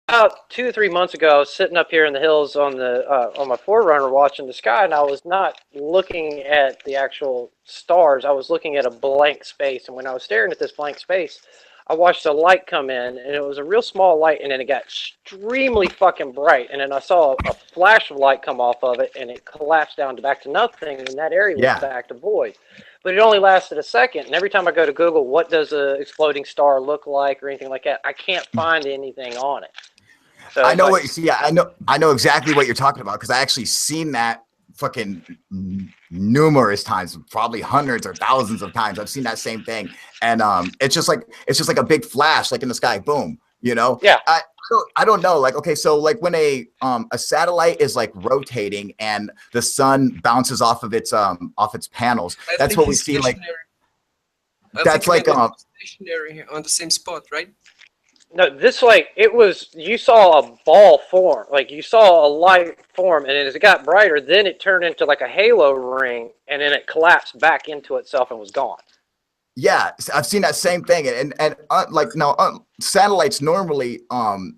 about 2 or 3 months ago, I was sitting up here in the hills on the on my Forerunner watching the sky, and I was not looking at the actual stars. I was looking at a blank space, and when I was staring at this blank space, I watched a light come in, and it was a real small light, and then it got extremely fucking bright, and then I saw a flash of light come off of it, and it collapsed down to back to nothing, and that area was back to void. But it only lasted a second, and every time I go to Google, what does a exploding star look like or anything like that, I can't find anything on it. So I know what you see. Yeah, I know exactly what you're talking about because I actually seen that fucking numerous times, probably hundreds or thousands of times. I've seen that same thing, and it's just like a big flash, like in the sky, boom. You know? Yeah. I don't know. Like, okay, so like when a satellite is like rotating and the sun bounces off its panels, that's what we see. Like, that's like stationary on the same spot, right? No, this like it was. You saw a ball form, like you saw a light form, and as it got brighter, then it turned into like a halo ring, and then it collapsed back into itself and was gone. Yeah, I've seen that same thing, and like now, satellites normally,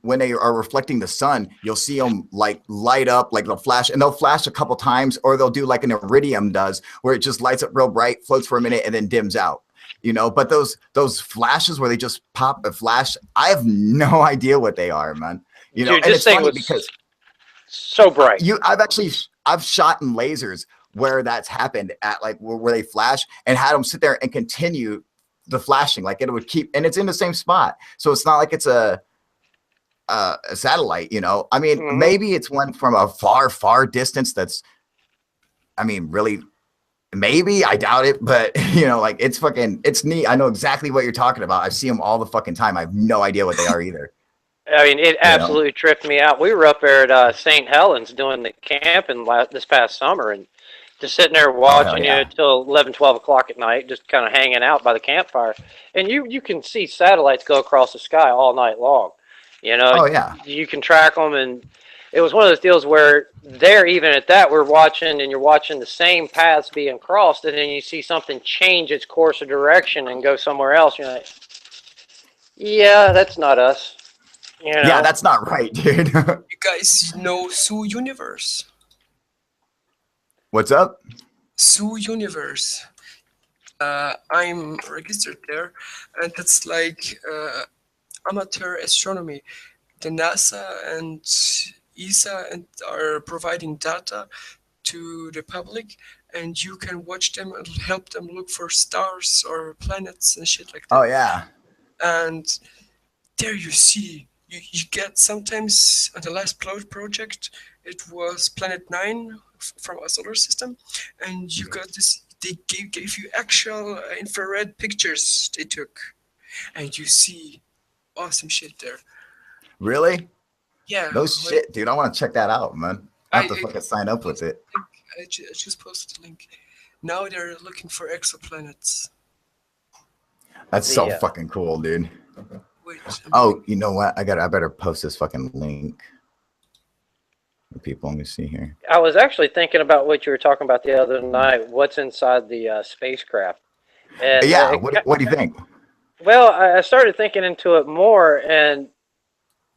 when they are reflecting the sun, you'll see them like light up, like they'll flash, and they'll flash a couple times, or they'll do like an iridium does, where it just lights up real bright, floats for a minute, and then dims out. You know, but those flashes where they just pop a flash, I have no idea what they are, man. You know, dude, and it's funny because so bright. I've shot in lasers where that's happened at like where they flash and had them sit there and continue the flashing, like it would keep, and it's in the same spot, so it's not like it's a satellite. You know, I mean, maybe it's one from a far distance. That's, I mean, really. Maybe, I doubt it, but you know, like it's neat. I know exactly what you're talking about. I see them all the fucking time. I have no idea what they are either. I mean, it absolutely tripped me out. We were up there at St. Helens doing the camping this past summer, and just sitting there watching you till 11, 12 o'clock at night, just kind of hanging out by the campfire. And you can see satellites go across the sky all night long. You know, you can track them, and it was one of those deals where there, even at that, we're watching, and you're watching the same paths being crossed, and then you see something change its course of direction and go somewhere else. You're like, yeah, that's not us. You know? Yeah, that's not right, dude. You guys know Zoo Universe? What's up? Zoo Universe. I'm registered there, and it's like amateur astronomy. The NASA and ESA and are providing data to the public, and you can watch them and help them look for stars or planets and shit like that. Oh yeah. And there you see, you get sometimes on the last project, it was Planet 9 from our solar system, and you got this. They gave you actual infrared pictures they took, and you see awesome shit there. Really? Yeah. No shit, dude. I want to check that out, man. I have to fucking sign up with it. I just posted the link. Now they're looking for exoplanets. That's so fucking cool, dude. Wait, oh, you know what? I better post this fucking link. For people, let me see here. I was actually thinking about what you were talking about the other night. What's inside the spacecraft? And yeah. What do you think? Well, I started thinking into it more, and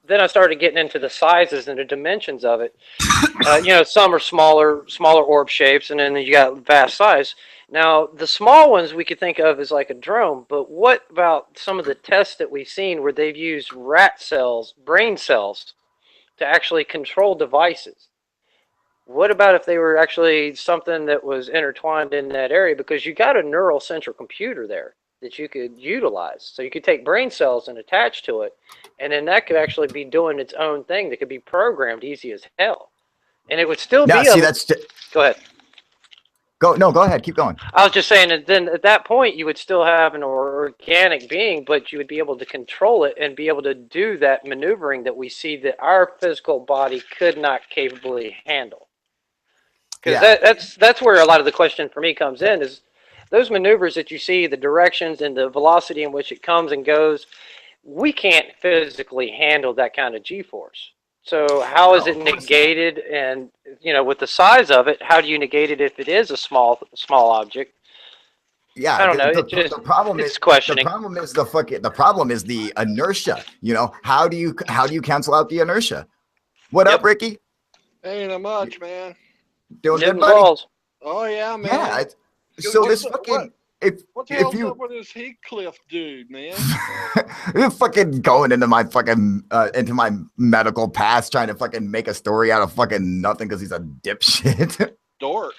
then I started getting into the sizes and the dimensions of it. You know, some are smaller orb shapes, and then you got vast size. Now, the small ones we could think of as like a drone, but what about some of the tests that we've seen where they've used rat cells, brain cells, to actually control devices? What about if they were actually something that was intertwined in that area? Because you got a neural central computer there that you could utilize. So you could take brain cells and attach to it, and then that could actually be doing its own thing that could be programmed easy as hell. And it would still be go ahead. Go ahead, keep going. I was just saying that then at that point you would still have an organic being, but you would be able to control it and be able to do that maneuvering that we see that our physical body could not capably handle. Because that's where a lot of the question for me comes in, is those maneuvers that you see, the directions and the velocity in which it comes and goes, we can't physically handle that kind of G-force. So how is it negated? And, you know, with the size of it, how do you negate it if it is a small object? Yeah, I don't know. It just the problem it's is questioning. the problem is the inertia. You know, how do you cancel out the inertia? What Yep. up, Ricky? Ain't much, man. Doing good, Newton's buddy? laws. Oh yeah, man. Yeah. So What's this the- fucking What the if hell's you up with this Heathcliff dude, man? you're fucking going into my fucking into my medical past trying to fucking make a story out of fucking nothing because he's a dipshit. Dork.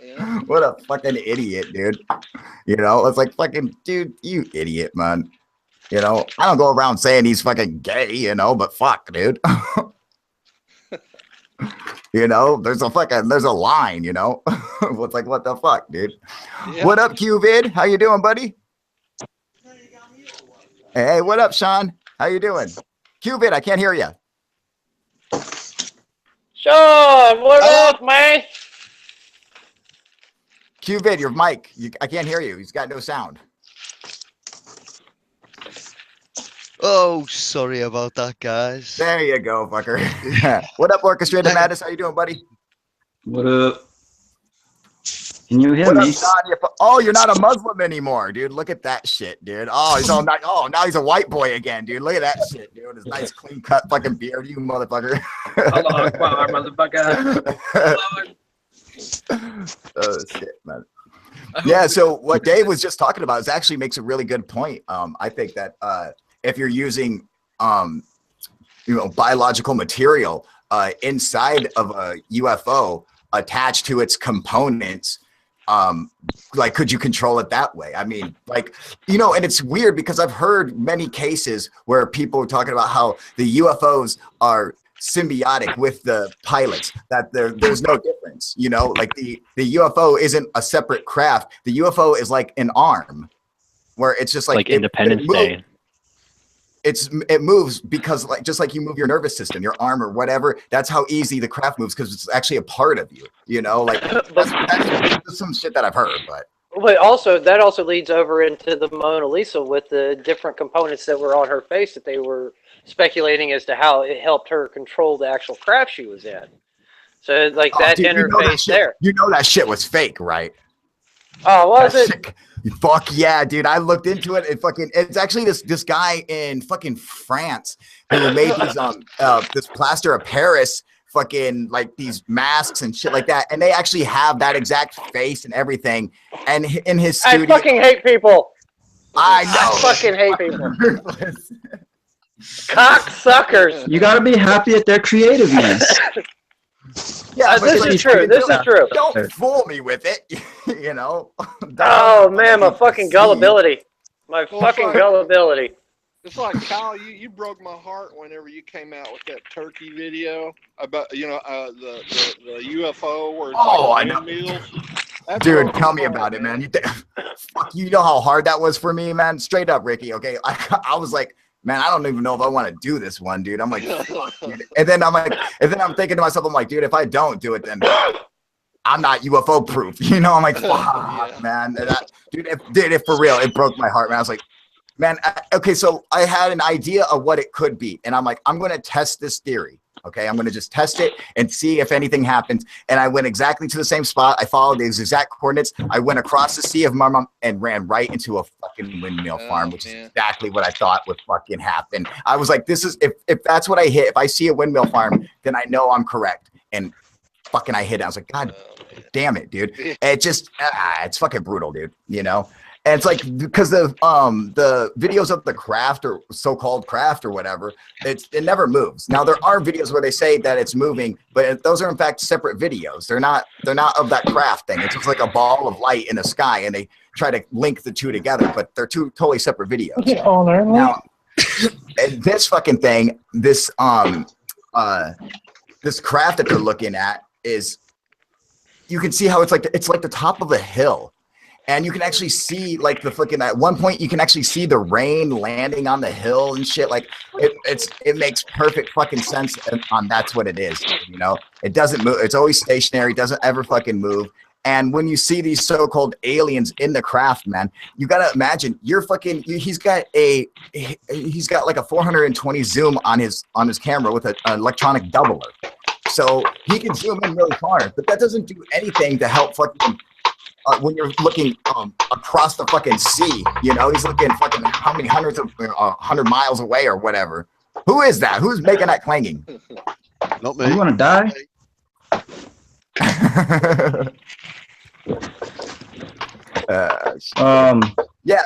Yeah. What a fucking idiot, dude. You know, it's like fucking dude, you idiot, man. You know, I don't go around saying he's fucking gay, you know, but fuck, dude. You know, there's a line, you know. It's like, what the fuck, dude? Yeah. What up, QVid? How you doing, buddy? Hey, what up, Sean? How you doing? QVid, I can't hear you. Sean, what up, man? QVid, your mic. I can't hear you. He's got no sound. Oh, sorry about that, guys. There you go, fucker. What up, Orchestrated Mattis? How you doing, buddy? What up? Can you hear What me? up, Sean? Oh, you're not a Muslim anymore, dude. Look at that shit, dude. Oh, he's all nice. Oh, now he's a white boy again, dude. Look at that shit, dude. His nice, clean cut fucking beard, you motherfucker. Allah Akbar, motherfucker. Oh shit, man. Yeah, so what Dave was just talking about is actually makes a really good point. I think that if you're using biological material inside of a UFO attached to its components, like, could you control it that way? I mean, like, you know, and it's weird because I've heard many cases where people are talking about how the UFOs are symbiotic with the pilots, that there's no difference, you know, like the UFO isn't a separate craft. The UFO is like an arm where it's just like Independence Day. It moves because, like, just like you move your nervous system, your arm or whatever, that's how easy the craft moves because it's actually a part of you, you know, like that's some shit that I've heard. But also, that also leads over into the Mona Lisa with the different components that were on her face that they were speculating as to how it helped her control the actual craft she was in. So, like, that dude, interface there. You know that shit was fake, right? Oh, was it? Shit, fuck yeah, dude. I looked into it. It's actually this guy in fucking France who made these this plaster of Paris fucking, like, these masks and shit like that, and they actually have that exact face and everything. And in his studio, I fucking hate people. I know. I fucking hate people. Cocksuckers. You gotta be happy at their creativeness. Yeah, This is true. This is true. Don't fool me with it. You know. Oh man, my fucking gullibility. My Well, fucking fuck. gullibility. It's like, Kyle, you broke my heart whenever you came out with that turkey video about, you know, the UFO where it's Oh, like I know. windmills. That Dude, broke tell my me heart, about it, man. You man. know how hard that was for me, man. Straight up, Ricky. Okay, I was like, man, I don't even know if I want to do this one, dude. I'm like, fuck, dude. And then I'm thinking to myself, I'm like, dude, if I don't do it, then I'm not UFO proof. You know, I'm like, fuck, Yeah. man. And if for real, it broke my heart, man. I was like, man, okay, so I had an idea of what it could be, and I'm like, I'm gonna test this theory. Okay, I'm gonna just test it and see if anything happens. And I went exactly to the same spot. I followed the exact coordinates. I went across the Sea of Marmara and ran right into a fucking windmill farm, which is exactly what I thought would fucking happen. I was like, this is if that's what I hit. If I see a windmill farm, then I know I'm correct. And fucking I hit it. I was like, God damn it, dude. It just it's fucking brutal, dude. You know. And it's like, because the videos of the craft or so-called craft or whatever, it never moves. Now there are videos where they say that it's moving, but those are in fact separate videos. They're not of that craft thing. It's just like a ball of light in the sky, and they try to link the two together, but they're two totally separate videos. Now, and this fucking thing, this craft that they're looking at is, you can see how it's like the top of a hill. And you can actually see, like, the fucking, at one point you can actually see the rain landing on the hill and shit. Like, it makes perfect fucking sense on that's what it is, you know? It doesn't move. It's always stationary, doesn't ever fucking move. And when you see these so-called aliens in the craft, man, you gotta imagine he's got like a 420 zoom on his camera with an electronic doubler. So he can zoom in really far, but that doesn't do anything to help fucking when you're looking across the fucking sea, you know, he's looking fucking how many hundreds of 100 miles away or whatever. Who is that? Who's making that clanging? Not me. You want to die? Yeah.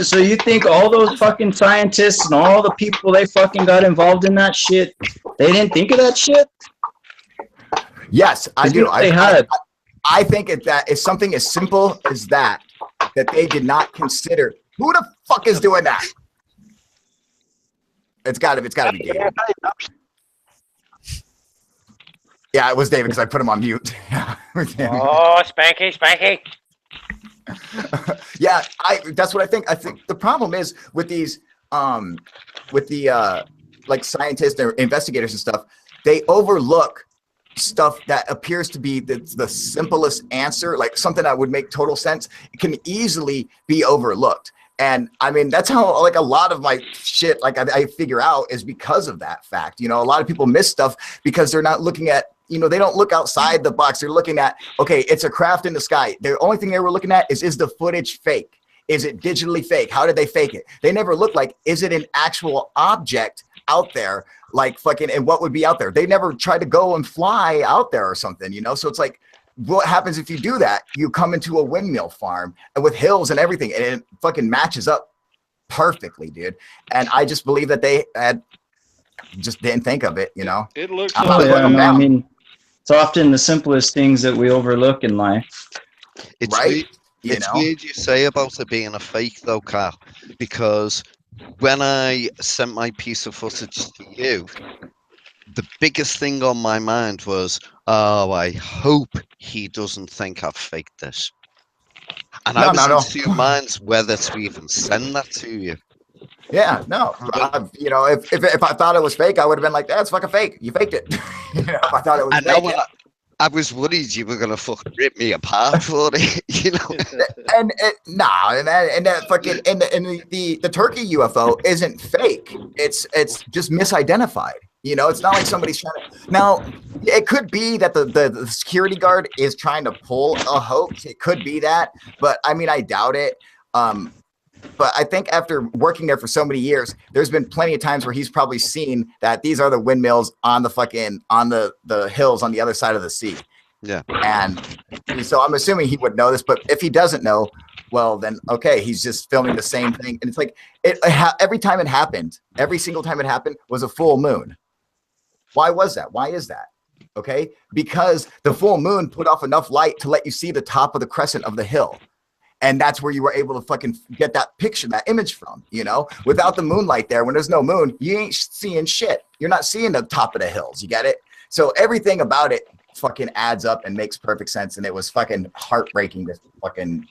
So you think all those fucking scientists and all the people they fucking got involved in that shit, they didn't think of that shit? Yes, I do. I think that if something as simple as that they did not consider. Who the fuck is doing that? It's gotta be David. Yeah, it was David because I put him on mute. Oh, Spanky. Yeah, that's what I think. I think the problem is with these like scientists or investigators and stuff, they overlook stuff that appears to be the simplest answer, like something that would make total sense. It can easily be overlooked. And I mean, that's how like a lot of my shit, like I figure out is because of that fact. You know, a lot of people miss stuff because they're not looking at, you know, they don't look outside the box. They're looking at, okay, it's a craft in the sky. The only thing they were looking at is the footage fake? Is it digitally fake? How did they fake it? They never look like, is it an actual object out there? Like fucking, and what would be out there? They never tried to go and fly out there or something, you know? So it's like, what happens if you do that? You come into a windmill farm and with hills and everything, and it fucking matches up perfectly, dude. And I just believe that they just didn't think of it, you know? It looks I mean, it's often the simplest things that we overlook in life. It's right? It's weird you say about it being a fake though, Carl, because when I sent my piece of footage to you, the biggest thing on my mind was, oh, I hope he doesn't think I've faked this. And I was in two minds whether to even send that to you. Yeah, no. You know, if I thought it was fake, I would have been like, that's fucking fake. You faked it. You know, if I thought it was fake. I was worried you were gonna fucking rip me apart for it, you know. And the turkey UFO isn't fake. It's just misidentified. You know, it's not like somebody's trying to. Now, it could be that the security guard is trying to pull a hoax. It could be that, but I mean, I doubt it. But I think after working there for so many years, there's been plenty of times where he's probably seen that these are the windmills on the fucking on the hills on the other side of the sea. Yeah. And so I'm assuming he would know this, but if he doesn't know, well, then okay, he's just filming the same thing. And it's like every time it happened, every single time it happened was a full moon. Why was that? Why is that? Okay, because the full moon put off enough light to let you see the top of the crescent of the hill. And that's where you were able to fucking get that picture, that image from, you know? Without the moonlight there, when there's no moon, you ain't seeing shit. You're not seeing the top of the hills. You get it? So everything about it fucking adds up and makes perfect sense. And it was fucking heartbreaking to fucking...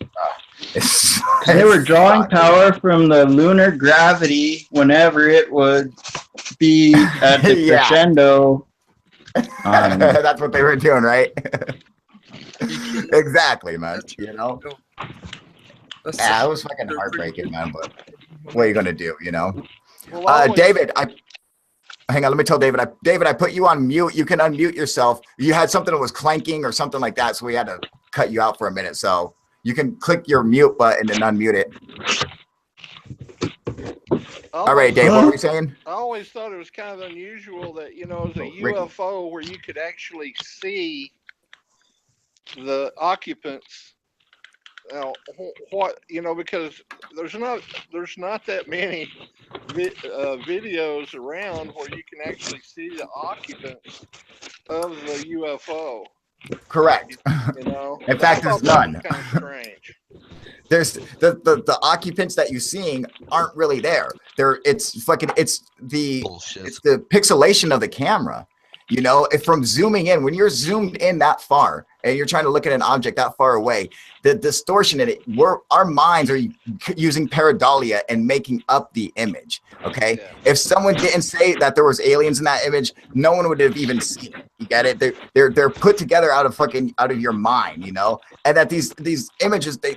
they were drawing power from the lunar gravity whenever it would be at the crescendo. That's what they were doing, right? Exactly, man. You know? Yeah, it was fucking heartbreaking, man, but what are you gonna do, you know? Well, David, hang on, let me tell David, I put you on mute. You can unmute yourself. You had something that was clanking or something like that, so we had to cut you out for a minute. So you can click your mute button and unmute it. All right, Dave, what were you saying? I always thought it was kind of unusual that, you know, it was a UFO where you could actually see the occupants. Now, what, you know, because there's not that many videos around where you can actually see the occupants of the UFO. Correct. You know, in fact, there's none. Kind of strange. There's the occupants that you're seeing aren't really there. It's the pixelation of the camera. You know, if from zooming in, when you're zoomed in that far and you're trying to look at an object that far away, the distortion in it, our minds are using pareidolia and making up the image. Okay. Yeah. If someone didn't say that there was aliens in that image, no one would have even seen it. You get it? They're put together out of your mind, you know, and that these images, they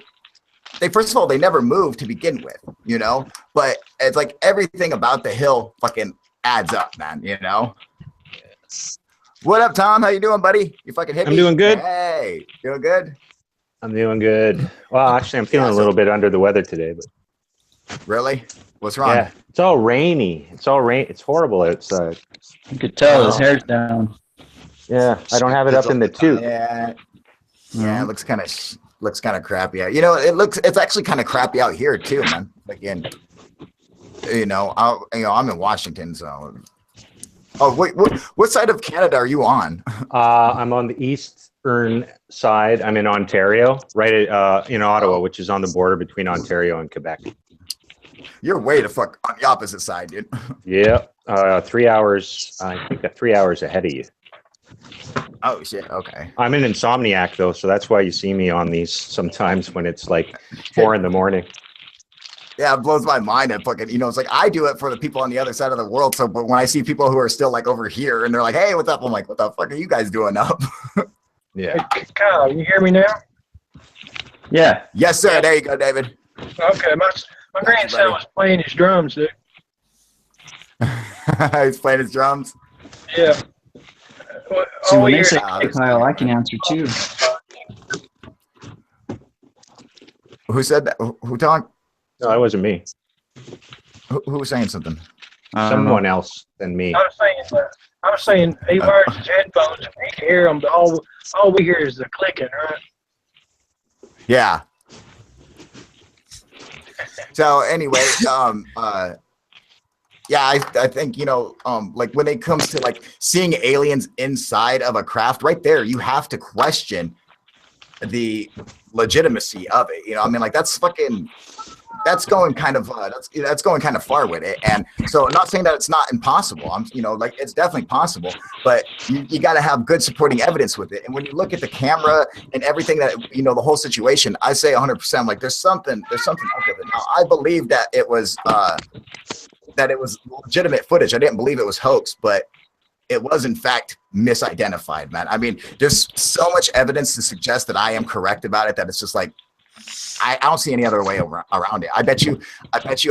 first of all, they never move to begin with, you know, but it's like everything about the hill fucking adds up, man, you know? What up, Tom? How you doing, buddy? You fucking hit me? I'm doing good. Hey, doing good? I'm doing good. Well, actually, I'm feeling a little bit under the weather today, but Really? What's wrong? yeah, it's all rainy. It's all rain. It's horrible outside. You could tell his hair's down. Yeah, I don't have it up in the tube. Yeah. Yeah, it looks kind of crappy out. You know, it's actually kind of crappy out here too, man. Again, I'm in Washington, so. Oh wait, what side of Canada are you on? I'm on the eastern side. I'm in Ontario, right at, in Ottawa, which is on the border between Ontario and Quebec. You're way the fuck on the opposite side, dude. Yeah, 3 hours. I think 3 hours ahead of you. Oh shit. Okay. I'm an insomniac though, so that's why you see me on these sometimes when it's like 4 in the morning. Yeah, it blows my mind. And fucking, it's like I do it for the people on the other side of the world. So, but when I see people who are still like over here and they're like, "Hey, what's up?" I'm like, "What the fuck are you guys doing up?" Yeah. Hey, Kyle, you hear me now? Yeah. Yes, sir. There you go, David. Okay, my grandson was playing his drums, dude. He's playing his drums. Yeah. So when they year, say, "Hey, Kyle," I can answer too. Who said that? Who talked? No, that wasn't me. Who was saying something? Someone else than me. I was saying he wears his headphones and he can hear them. But all we hear is the clicking, right? Yeah. So anyway, yeah, I think, like when it comes to like seeing aliens inside of a craft, right there, you have to question the legitimacy of it. I mean, like that's going kind of that's going kind of far with it. And so I'm not saying that it's not impossible. Like it's definitely possible, but you got to have good supporting evidence with it. And when you look at the camera and everything that, the whole situation, I say 100%, like there's something up with it. Now, I believe that it was legitimate footage. I didn't believe it was hoax, but it was in fact misidentified, man. I mean, there's so much evidence to suggest that I am correct about it that it's just like, I don't see any other way around it. I bet you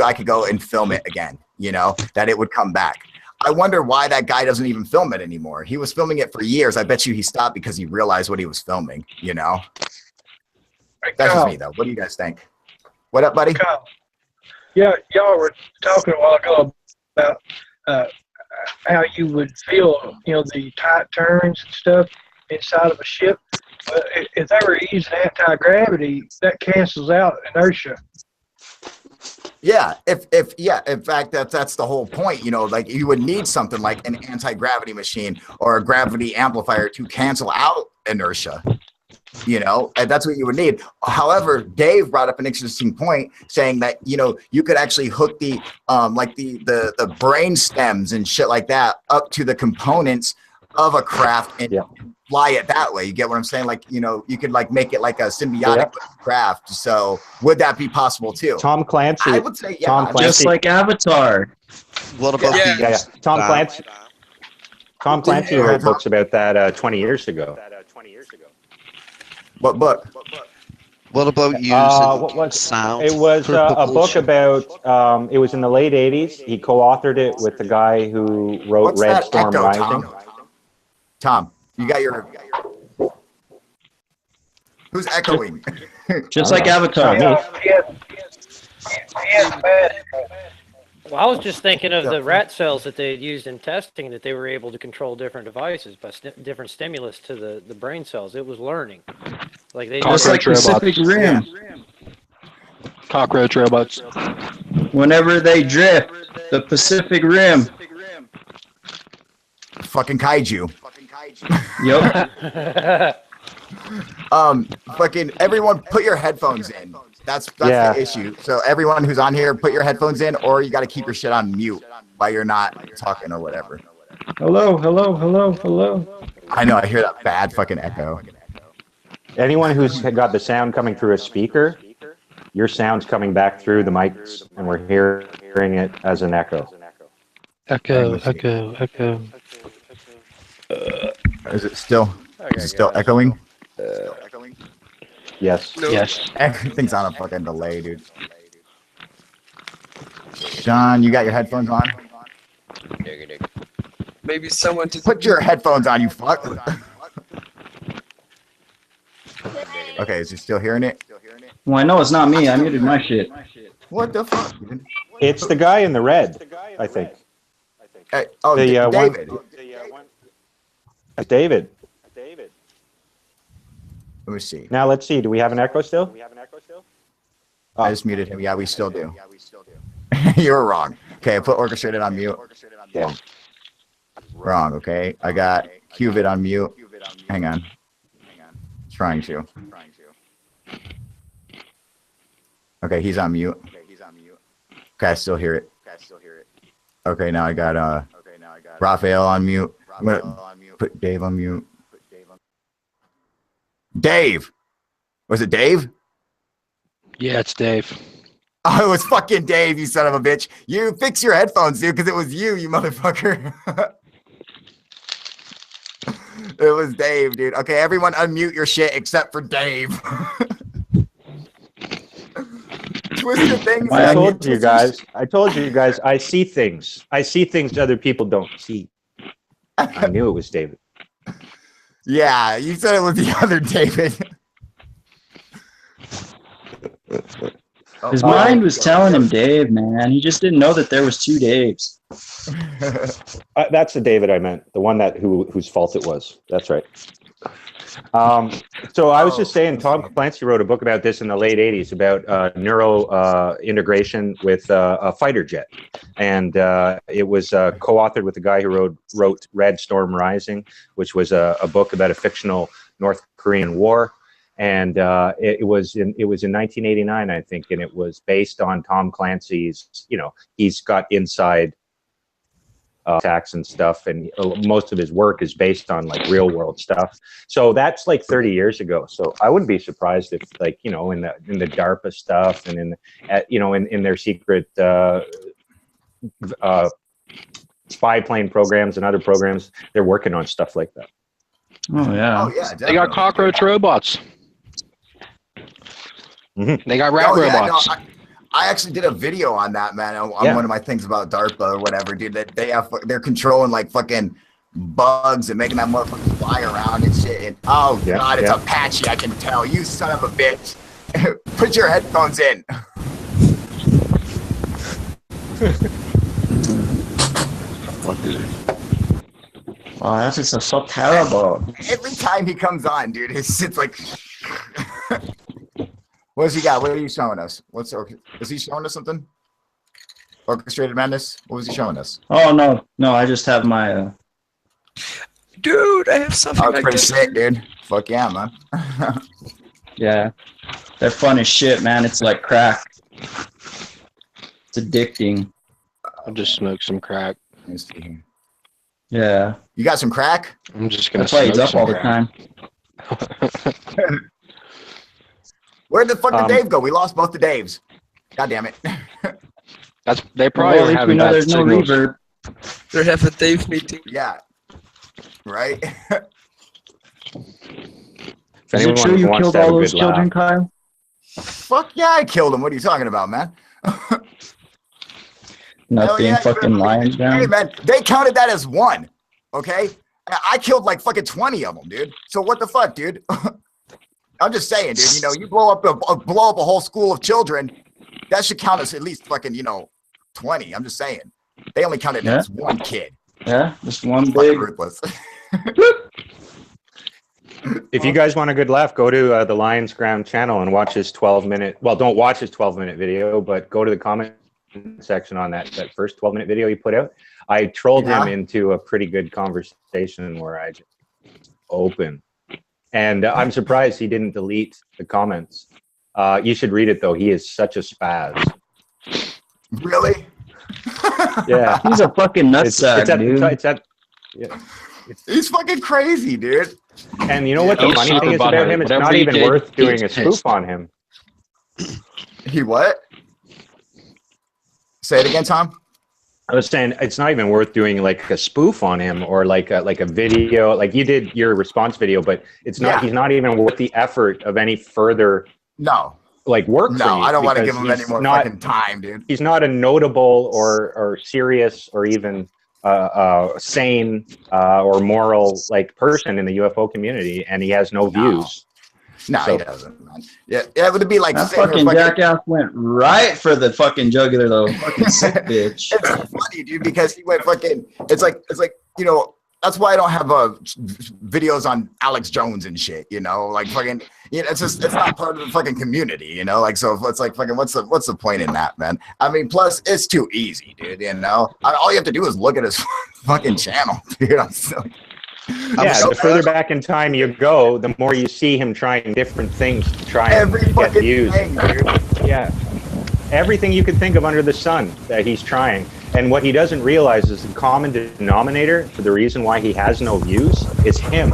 I could go and film it again, that it would come back. I wonder why that guy doesn't even film it anymore. He was filming it for years. I bet you he stopped because he realized what he was filming, That's just me though. What do you guys think? What up, buddy? Kyle. Yeah, y'all were talking a while ago about how you would feel, the tight turns and stuff inside of a ship. But if they were using anti-gravity, that cancels out inertia. Yeah, in fact, that's the whole point. Like you would need something like an anti-gravity machine or a gravity amplifier to cancel out inertia. And that's what you would need. However, Dave brought up an interesting point saying that, you could actually hook the the brain stems and shit like that up to the components of a craft and fly it that way. You get what I'm saying? Like, you could like make it like a symbiotic craft. So would that be possible too? Tom Clancy. I would say, yeah. Tom Clancy. Just like Avatar. What about Tom Clancy? Tom Clancy wrote books about that 20 years ago. What book? What about using sound? It was a book about, it was in the late 80s. He co-authored it with the guy who wrote What's Red that Storm echo, Rising. Tom, you got your... Who's echoing? Just like Avatar. Well, I was just thinking of the rat cells that they had used in testing, that they were able to control different devices by different stimulus to the brain cells. It was learning. Like they Just like Pacific Rim. Cockroach robots. Whenever they drift, the Pacific Rim. Fucking kaiju. Yep. Fucking everyone put your headphones in. That's the issue. So everyone who's on here, put your headphones in, or you got to keep your shit on mute while you're not talking or whatever. Hello, hello, hello, hello. I know, I hear that bad fucking echo. Anyone who's got the sound coming through a speaker, your sound's coming back through the mics, and we're hearing it as an echo. Echo, echo, echo. Is it still echoing? Yes. No. Yes. Everything's on a fucking delay, dude. Sean, you got your headphones on? Maybe someone to Put your headphones on, you fuck. Okay, is he still hearing it? Well, I know it's not me. I muted my shit. What the fuck, dude? It's the guy in the red, I think. Hey, oh, David. David. Let me see. Now let's see. Do we have an echo still? I just muted him. Yeah, we still do. You were wrong. Okay, I put orchestrated on mute. Yeah. Wrong, okay. I got Qvid on mute. Hang on. Trying to. Okay, he's on mute. Okay, I still hear it. Okay, now I got Raphael on mute. I'm gonna put Dave on mute. Dave! Was it Dave? Yeah, it's Dave. Oh, it was fucking Dave, you son of a bitch. You fix your headphones, dude, because it was you motherfucker. It was Dave, dude. Okay, everyone unmute your shit except for Dave. Twisted things. I told you guys, I see things. I see things other people don't see. I knew it was David. Yeah, you said it was the other David. His mind was telling him Dave, man. He just didn't know that there was two Daves. That's the David I meant, the one that whose fault it was. That's right. So I was just saying, Tom Clancy wrote a book about this in the late 80s about neuro integration with a fighter jet. And it was co-authored with the guy who wrote Red Storm Rising, which was a book about a fictional North Korean war. And it was in 1989, I think, and it was based on Tom Clancy's, he's got inside attacks and stuff, and most of his work is based on like real world stuff. So that's like 30 years ago. So I wouldn't be surprised if, like, in the DARPA stuff and in their secret spy plane programs and other programs, they're working on stuff like that. Oh yeah. Oh yeah. They got cockroach robots. Mm-hmm. They got rat robots. No, I actually did a video on that, man. On one of my things about DARPA or whatever, dude. That they're controlling like fucking bugs and making that motherfucker fly around and shit. And God, it's Apache. I can tell. You son of a bitch. Put your headphones in. Oh, that's just so terrible. Every time he comes on, dude, his shit's like. What's he got? What are you showing us? Is he showing us something? Orchestrated Madness? What was he showing us? Oh no, I just have my. Dude, I have something. Oh, it's pretty sick, dude. Fuck yeah, man. Yeah, they're fun as shit, man. It's like crack. It's addicting. I'll just smoke some crack. Let's see here. Yeah. You got some crack? I'm just gonna. That's why he's smoke up some all the crack. time. Where'd the fuck did Dave go? We lost both the Daves. God damn it. They probably Well, are having bad there's no signals. reverb. They have a Dave meeting. Yeah. Right? If Is it anyone true you wants killed to have all a those good children, laugh, Kyle? Fuck yeah, I killed him. What are you talking about, man? Nothing, yeah, fucking lions down. Hey, man, they counted that as one. Okay? I killed like fucking 20 of them, dude. So what the fuck, dude? I'm just saying, dude, you blow up a whole school of children, that should count as at least fucking, 20. I'm just saying. They only counted as one kid. Yeah, just one Fucking big. ruthless. if you guys want a good laugh, go to the Lions Ground channel and watch his 12-minute. Well, don't watch his 12-minute video, but go to the comment section on that first 12-minute video he put out. I trolled him into a pretty good conversation where I just open. And I'm surprised he didn't delete the comments. You should read it, though. He is such a spaz. Really? Yeah. He's a fucking nutsack, dude. He's fucking crazy, dude. And you know what the funny thing is about him? It's not even worth doing a spoof on him. He what? Say it again, Tom. I was saying it's not even worth doing like a spoof on him or like a video, like you did your response video, but it's not. He's not even worth the effort of any further. No. Like work. No, for you I don't want to give him any more fucking time, dude. He's not a notable or serious or even sane or moral like person in the UFO community, and he has no views. No, So- he doesn't, man. Yeah, it would be like That sitting here fucking jackass went right for the fucking jugular though. Fucking sick bitch. It's so funny, dude, because he went fucking. It's like you know. That's why I don't have videos on Alex Jones and shit. You know, like fucking. You know, it's not part of the fucking community. You know, like so it's like fucking. What's the point in that, man? I mean, plus it's too easy, dude. You know, all you have to do is look at his fucking channel, dude. I'm so. Yeah, the further back in time you go, the more you see him trying different things to try and Every get fucking views. thing, dude. Yeah, everything you could think of under the sun that he's trying. And what he doesn't realize is the common denominator for the reason why he has no views is him.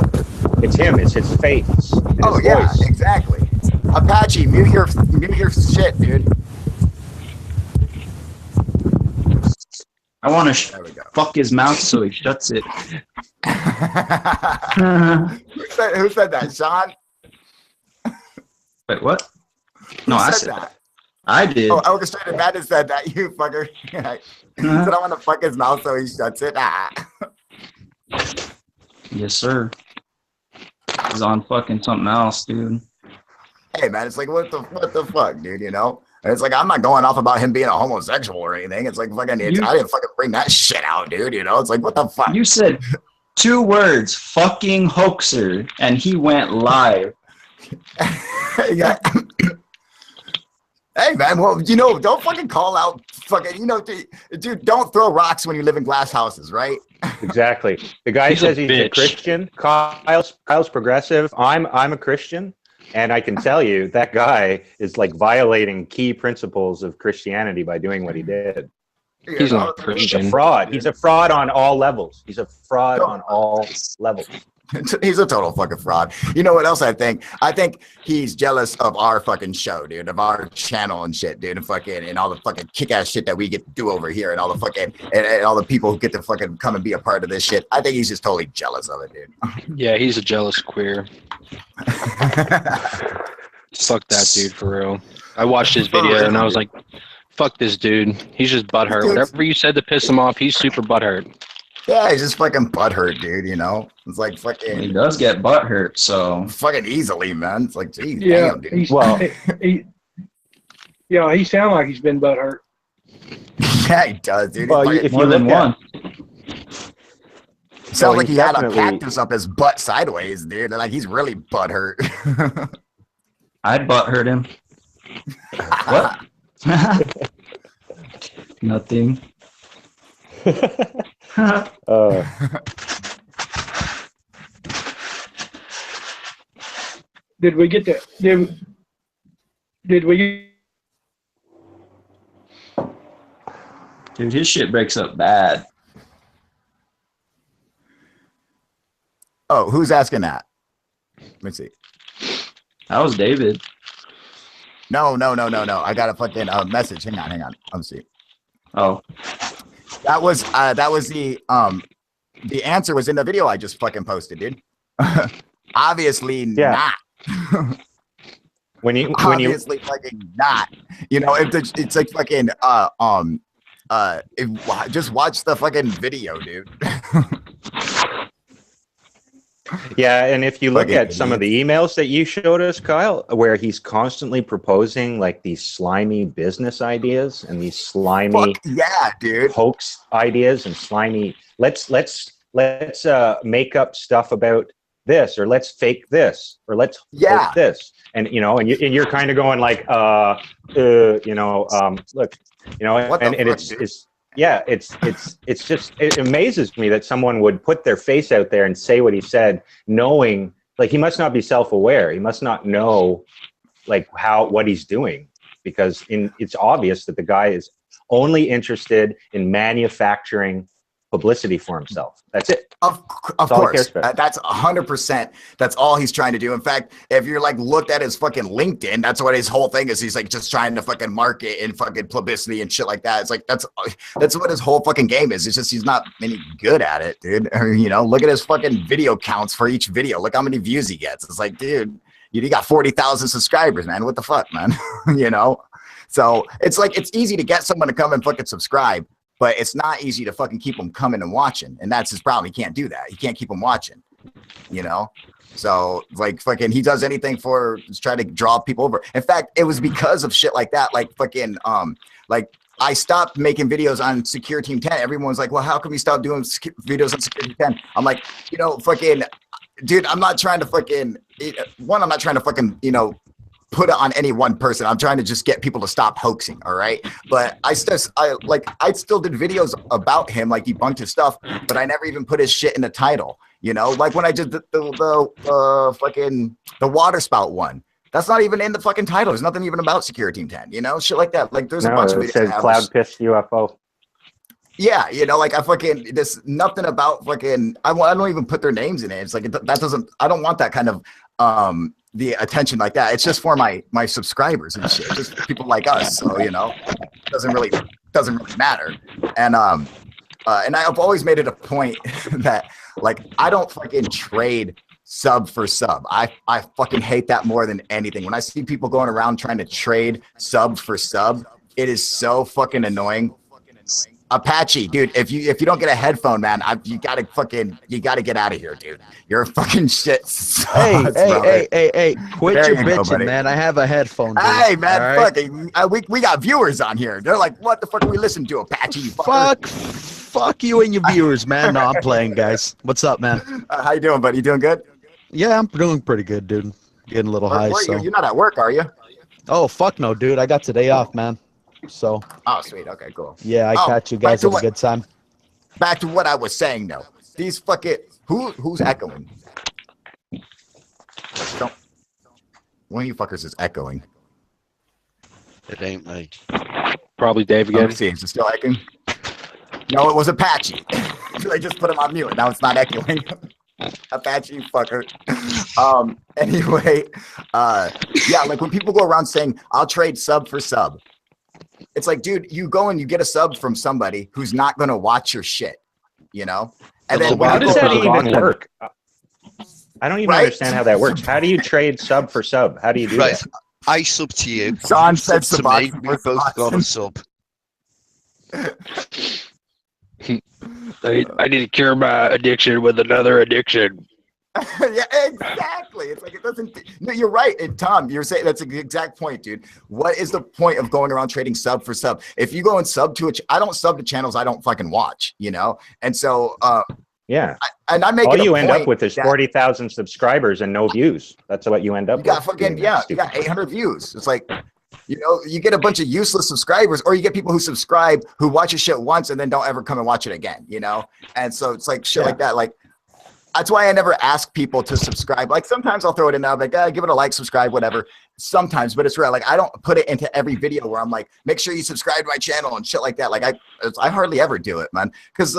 It's him. It's his face. And Oh his yeah, voice. exactly. Apache, mute your shit, dude. I want to There we go. fuck his mouth so he shuts it. Who said that, Sean? Wait, what? No, Who I said said that. I did. Oh, Orchestrated Madness said that, you fucker. He said I want to fuck his mouth so he shuts it. Yes, sir. He's on fucking something else, dude. Hey, man, it's like, what the fuck, dude, you know? And it's like, I'm not going off about him being a homosexual or anything. It's like, fucking, I didn't fucking bring that shit out, dude, you know? It's like, what the fuck? You said 2 words, fucking hoaxer, and he went live. Yeah. Hey, man, well, you know, don't fucking call out fucking, you know, dude, don't throw rocks when you live in glass houses, right? Exactly. The guy He's says a he's a bitch. Christian. Kyle's progressive. I'm a Christian, and I can tell you that guy is like violating key principles of Christianity by doing what he did. You He's know? not He's Christian. a fraud. He's a fraud on all levels. He's a fraud on all levels. He's a total fucking fraud. You know what else I think? I think he's jealous of our fucking show, dude, of our channel and shit, dude, and all the fucking kick-ass shit that we get to do over here, and all the fucking and all the people who get to fucking come and be a part of this shit. I think he's just totally jealous of it, dude. Yeah, he's a jealous queer. Fuck that dude for real. I watched his video and I was like, fuck this dude. He's just butthurt. Whatever you said to piss him off, he's super butthurt. Yeah, he's just fucking butthurt, dude, you know? It's like He fucking does get butt hurt, so fucking easily, man. It's like, geez, Yeah, damn, dude. he's, Well- he sound like he's been butthurt. Yeah, he does, dude. Well, He's if fucking- more than look at- one. sounds like he's he had a definitely- cactus up his butt sideways, dude. Like, he's really butthurt. I'd butt hurt him. What? Nothing. Did we get that? Did we? Dude, his shit breaks up bad. Oh, who's asking that? Let me see. That was David. No. I got a fucking message. Hang on. Let me see. Oh, That was the answer was in the video I just fucking posted, dude. Obviously Yeah. not. When you fucking not. You know, it's like fucking just watch the fucking video, dude. Yeah, and if you look Fucking at some of the emails that you showed us, Kyle, where he's constantly proposing like these slimy business ideas and these slimy Fuck yeah, dude. hoax ideas and slimy let's make up stuff about this, or let's fake this, or let's Yeah. hoax this, and you know, and you're kind of going like look, you know, What the and fuck, it's dude? yeah, it's just, it amazes me that someone would put their face out there and say what he said, knowing like he must not be self-aware. He must not know like what he's doing, because it's obvious that the guy is only interested in manufacturing publicity for himself. That's it. Of That's all he cares course, about. that's 100%. That's all he's trying to do. In fact, if you're like looked at his fucking LinkedIn, that's what his whole thing is. He's like just trying to fucking market and fucking publicity and shit like that. It's like that's what his whole fucking game is. It's just he's not any good at it, dude. You know, look at his fucking video counts for each video. Look how many views he gets. It's like, dude, you got 40,000 subscribers, man. What the fuck, man? You know, so it's like it's easy to get someone to come and fucking subscribe. But it's not easy to fucking keep them coming and watching. And that's his problem. He can't do that. He can't keep them watching. you know? So like fucking, he does anything for try to draw people over. In fact, it was because of shit like that. Like fucking, like I stopped making videos on Secure Team 10. Everyone's like, well, how can we stop doing videos on Secure Team 10? I'm like, you know, fucking, dude, I'm not trying to fucking, I'm not trying to fucking, you know, put it on any one person. I'm trying to just get people to stop hoaxing. All right. But I still did videos about him, like debunked his stuff, but I never even put his shit in the title. You know, like when I did the fucking the water spout one. That's not even in the fucking title. There's nothing even about Secure Team 10, you know, shit like that. Like there's a bunch of videos. It says cloud pissed UFO. Yeah, you know, like I fucking, there's nothing about fucking, I don't even put their names in it. It's like, that doesn't, I don't want that kind of, the attention like that. It's just for my subscribers and shit, just people like us. So, you know, it doesn't really matter. And I've always made it a point that like, I don't fucking trade sub for sub. I fucking hate that more than anything. When I see people going around trying to trade sub for sub, it is so fucking annoying. Apache, dude, if you don't get a headphone, man, you gotta get out of here, dude. You're a fucking shit. Hey, quit your bitching, man. I have a headphone, dude. Hey, man, right? fucking, we got viewers on here. They're like, what the fuck are we listening to, Apache? You Fuck you and your viewers, man. No, I'm playing, guys. What's up, man? How you doing, buddy? You doing good? Yeah, I'm doing pretty good, dude. Getting a little high. So you're not at work, are you? Oh, fuck no, dude. I got today off, man. So. Oh, sweet. Okay, cool. Yeah, I catch you guys have a good time. Back to what I was saying, though. These fucking who's echoing? One of you fuckers is echoing. It ain't me. Probably Dave again. Let's see, is it still echoing? No, it was Apache. They just put him on mute. Now it's not echoing. Apache, you fucker. Anyway, yeah, like when people go around saying, I'll trade sub for sub. It's like, dude, you go and you get a sub from somebody who's not going to watch your shit, you know? And then how does that even work? I don't even understand how that works. How do you trade sub for sub? How do you do that? I sub to you. Sean said to me. We both got a sub. I need to cure my addiction with another addiction. Yeah, exactly. It's like it doesn't. No, you're right. And Tom, you're saying that's the exact point, dude. What is the point of going around trading sub for sub? If you go and sub to I don't sub to channels I don't fucking watch, you know. And so, yeah. I make all it you end up with is 40,000 subscribers and no views. That's what you end up. You got fucking you got 800 views. It's like, you know, you get a bunch of useless subscribers, or you get people who subscribe who watch your shit once and then don't ever come and watch it again, you know. And so it's like shit like that, like. That's why I never ask people to subscribe. Like sometimes I'll throw it in there, like, give it a like, subscribe, whatever. Sometimes, but it's rare. Like I don't put it into every video where I'm like, make sure you subscribe to my channel and shit like that. Like I hardly ever do it, man. Because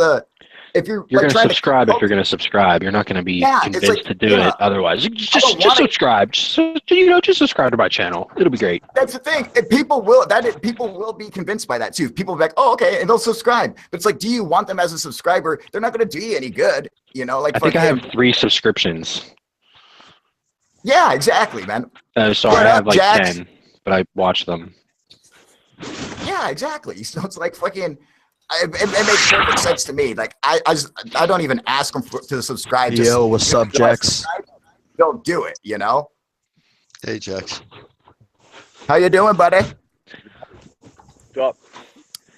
if you're like, going to subscribe, if you're going to subscribe, you're not going to be convinced to do it otherwise. Just subscribe. Just subscribe to my channel. It'll be great. That's the thing. People will be convinced by that too. People will be like, oh, okay, and they'll subscribe. But it's like, do you want them as a subscriber? They're not going to do you any good. You know, like I think I have 3 subscriptions. Yeah, exactly, man. So I have like 10, but I watch them. Yeah, exactly. So it's like fucking. It makes perfect sense to me. Like I don't even ask them to subscribe. Yo, what's up, Jax? They'll do it, you know. Hey, Jax. How you doing, buddy? What's up?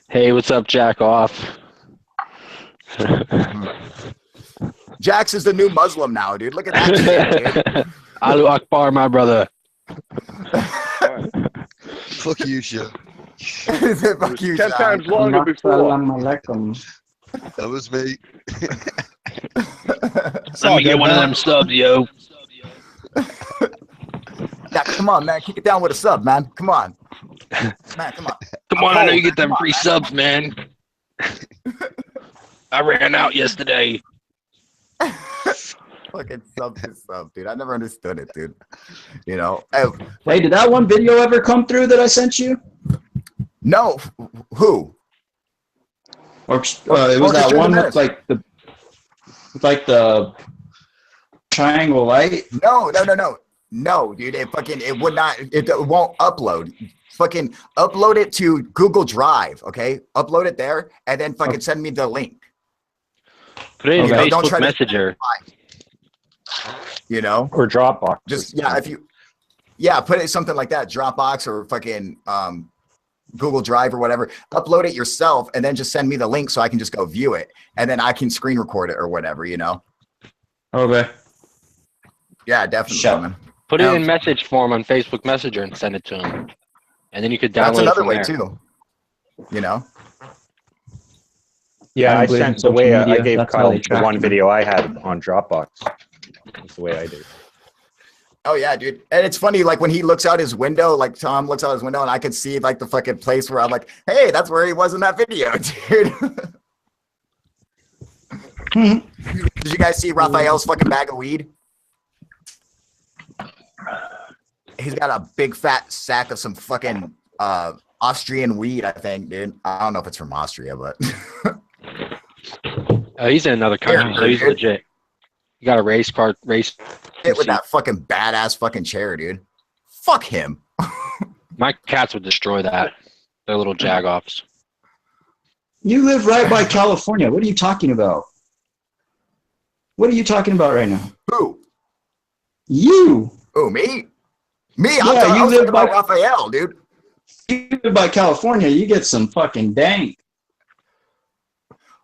Hey, what's up, Jack off? Jax is the new Muslim now, dude. Look at that shit, dude. Allahu Akbar, my brother. Fuck you, shit. Fuck you, 10 times longer before. That was me. Let me get one of them subs, yo. Yeah, come on, man. Kick it down with a sub, man. Come on. Man, come on. Come on, I know you get them free subs, man. I ran out yesterday. Fucking sub to sub, dude. I never understood it, dude. You know. Hey, did that one video ever come through that I sent you? No. Who? Or it was that one with like the triangle light. No, dude. It would not. It won't upload. Fucking upload it to Google Drive. Okay, upload it there, and then fucking send me the link. Put it in your Facebook Messenger. you know, or Dropbox. Just yeah, if you put it something like that, Dropbox or fucking Google Drive or whatever. Upload it yourself, and then just send me the link so I can just go view it, and then I can screen record it or whatever, you know. Okay. Yeah, definitely. Man. Put it in message form on Facebook Messenger and send it to him, and then you could download That's another it from way there. too. You know. Yeah, I sent the way I gave That's Kyle how they the one track video I had on Dropbox. That's the way I do. Oh yeah, dude. And it's funny, like when he looks out his window, like Tom looks out his window, and I can see like the fucking place where I'm like, hey, that's where he was in that video, dude. Did you guys see Raphael's fucking bag of weed? He's got a big fat sack of some fucking Austrian weed, I think, dude. I don't know if it's from Austria, but he's in another country, so he's legit. You got a race it with that fucking badass fucking chair, dude. Fuck him. My cats would destroy that. They're little jagoffs. You live right by California. What are you talking about? What are you talking about right now? Who? You. Oh, me? Me? Yeah, I was talking live by about Raphael, dude. You live by California. You get some fucking dank.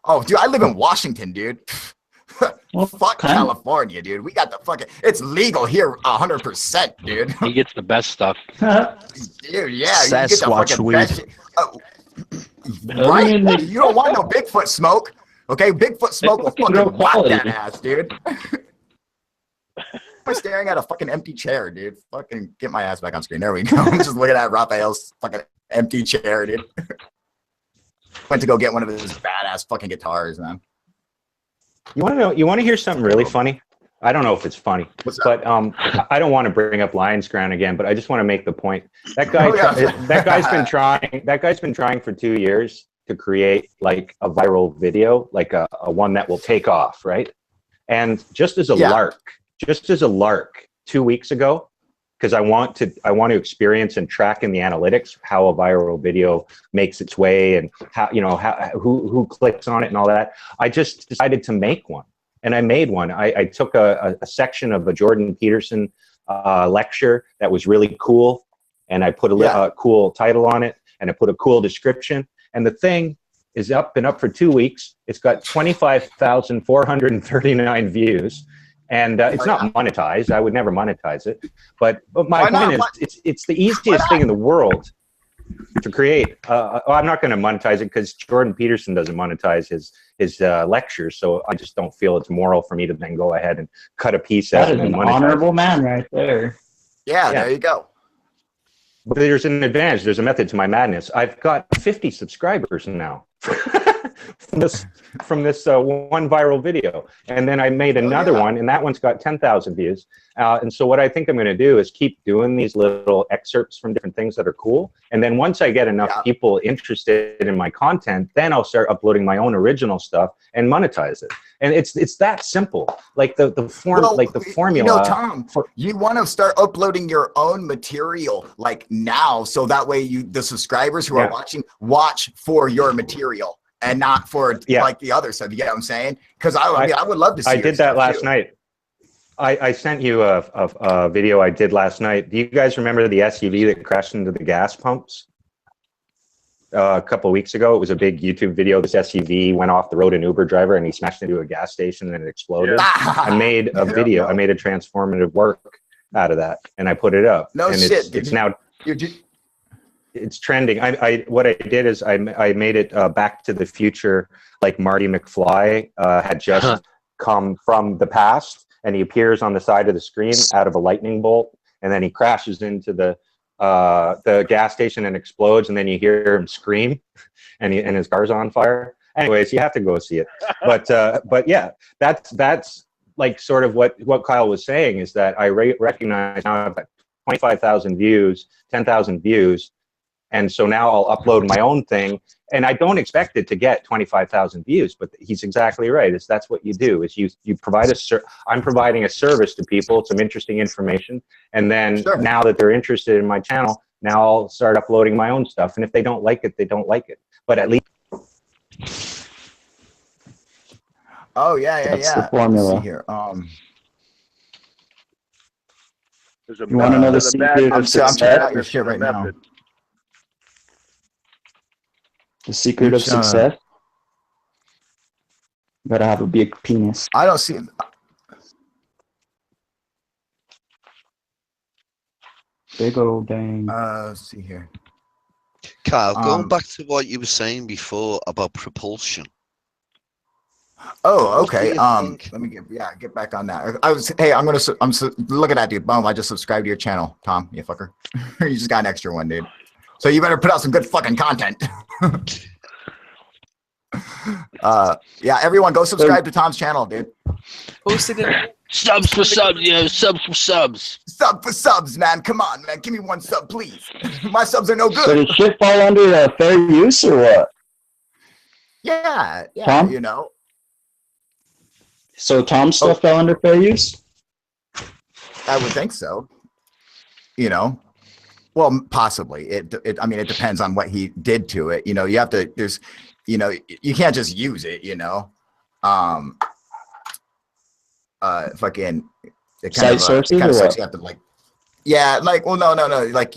Oh, dude, I live in Washington, dude. Well, fuck California, dude. We got the fucking. It's legal here, 100%, dude. He gets the best stuff. Dude, yeah, you get the Sasquatch fucking weed. best shit. Right? You don't want no Bigfoot smoke, okay? Bigfoot smoke will fucking whack that ass, dude. I'm staring at a fucking empty chair, dude. Fucking get my ass back on screen. There we go. I'm just looking at Raphael's fucking empty chair, dude. Went to go get one of his badass fucking guitars, man. You want to know? You want to hear something really funny? I don't know if it's funny, but I don't want to bring up Lion's Ground again. But I just want to make the point that guy. That guy's been trying. That guy's been trying for 2 years to create like a viral video, like a one that will take off, right? And just as a lark, 2 weeks ago, because I want to experience and track in the analytics how a viral video makes its way and how, you know, who clicks on it and all that. I just decided to make one, and I made one. I took a section of a Jordan Peterson lecture that was really cool, and I put a cool title on it, and I put a cool description, and the thing is been up for 2 weeks. It's got 25,439 views. And it's not monetized. I would never monetize it. But my point is, it's the easiest thing in the world to create. I'm not going to monetize it because Jordan Peterson doesn't monetize his lectures. So I just don't feel it's moral for me to then go ahead and cut a piece out. That is an honorable man right there. Yeah, there you go. But there's an advantage. There's a method to my madness. I've got 50 subscribers now. from this one viral video, and then I made another one, and that one's got 10,000 views. And so what I think I'm going to do is keep doing these little excerpts from different things that are cool, and then once I get enough people interested in my content, then I'll start uploading my own original stuff and monetize it. And it's that simple. Like the formula. You know, Tom, you want to start uploading your own material like now, so that way the subscribers who are watching watch for your material and not for like the other stuff. You get what I'm saying? Because I would love to see. I did that last night. I sent you a video I did last night. Do you guys remember the SUV that crashed into the gas pumps a couple of weeks ago? It was a big YouTube video. This SUV went off the road, an Uber driver, and he smashed into a gas station and it exploded. I made a video. I made a transformative work out of that, and I put it up. No and shit. It's now. It's trending. What I did is I made it Back to the Future, like Marty McFly had just come from the past, and he appears on the side of the screen out of a lightning bolt, and then he crashes into the gas station and explodes, and then you hear him scream, and his car's on fire. Anyways, you have to go see it. But yeah, that's like sort of what Kyle was saying, is that I recognize now I've got 25,000 views, 10,000 views. And so now I'll upload my own thing, and I don't expect it to get 25,000 views, but he's exactly right. That's what you do, is you provide I'm providing a service to people, some interesting information. And then now that they're interested in my channel, now I'll start uploading my own stuff. And if they don't like it, they don't like it. But at least. Oh yeah. That's the formula. Let's see here. There's a You want to know the there's a bad secret of I'm success? checking out your method shit and a right now. method. The secret of Which, success? You gotta have a big penis. I don't see. Big old dang. Let's see here. Carl, going back to what you were saying before about propulsion. Oh, What do okay. you think? Let me get back on that. Look at that, dude. Boom! I just subscribed to your channel, Tom. You fucker. You just got an extra one, dude. So you better put out some good fucking content. Yeah, everyone go subscribe to Tom's channel, dude. Posted it. Subs for subs, subs for subs. Sub for subs, man. Come on, man. Give me one sub, please. My subs are no So good. does shit fall under fair use or what? Yeah, Tom? you know. So Tom's stuff fell under fair use? I would think so. You know. Well, possibly. I mean, it depends on what he did to it. You know, you have to. There's, you know, you can't just use it. You know. Fucking. It kind of sucks. You have to like. Yeah, like, well, no. Like,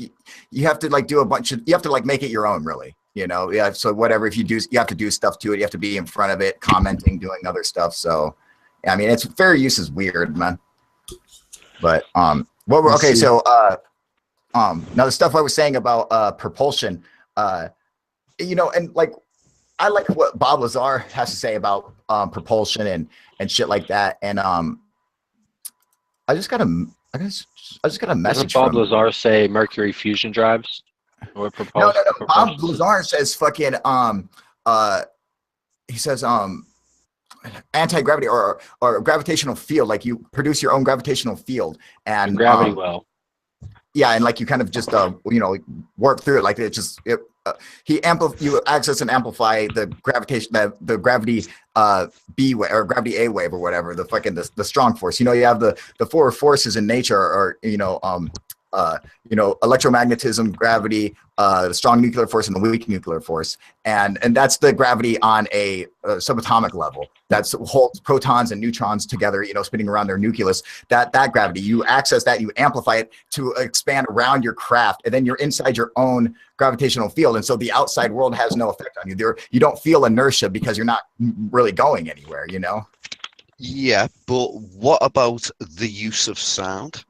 you have to like do a bunch of. You have to like make it your own, really. You know. Yeah. So whatever. If you do, you have to do stuff to it. You have to be in front of it, commenting, doing other stuff. So, I mean, it's fair use is weird, man. But okay. So now the stuff I was saying about propulsion, you know, and like I like what Bob Lazar has to say about propulsion and shit like that. And I just got a message. Doesn't Bob Lazar say Mercury fusion drives? Or No. Bob Lazar says fucking he says anti-gravity or gravitational field, like you produce your own gravitational field and gravity well. Yeah, and like you kind of just you know, work through it, like it just you access and amplify the gravitation, the gravity B wave or gravity A wave or whatever, the fucking the strong force. You know, you have the four forces in nature are you know electromagnetism, gravity, the strong nuclear force, and the weak nuclear force, and that's the gravity on a subatomic level. That's holds protons and neutrons together, you know, spinning around their nucleus. That gravity, you access that, you amplify it to expand around your craft, and then you're inside your own gravitational field, and so the outside world has no effect on you. You don't feel inertia because you're not really going anywhere, you know. Yeah, but what about the use of sound?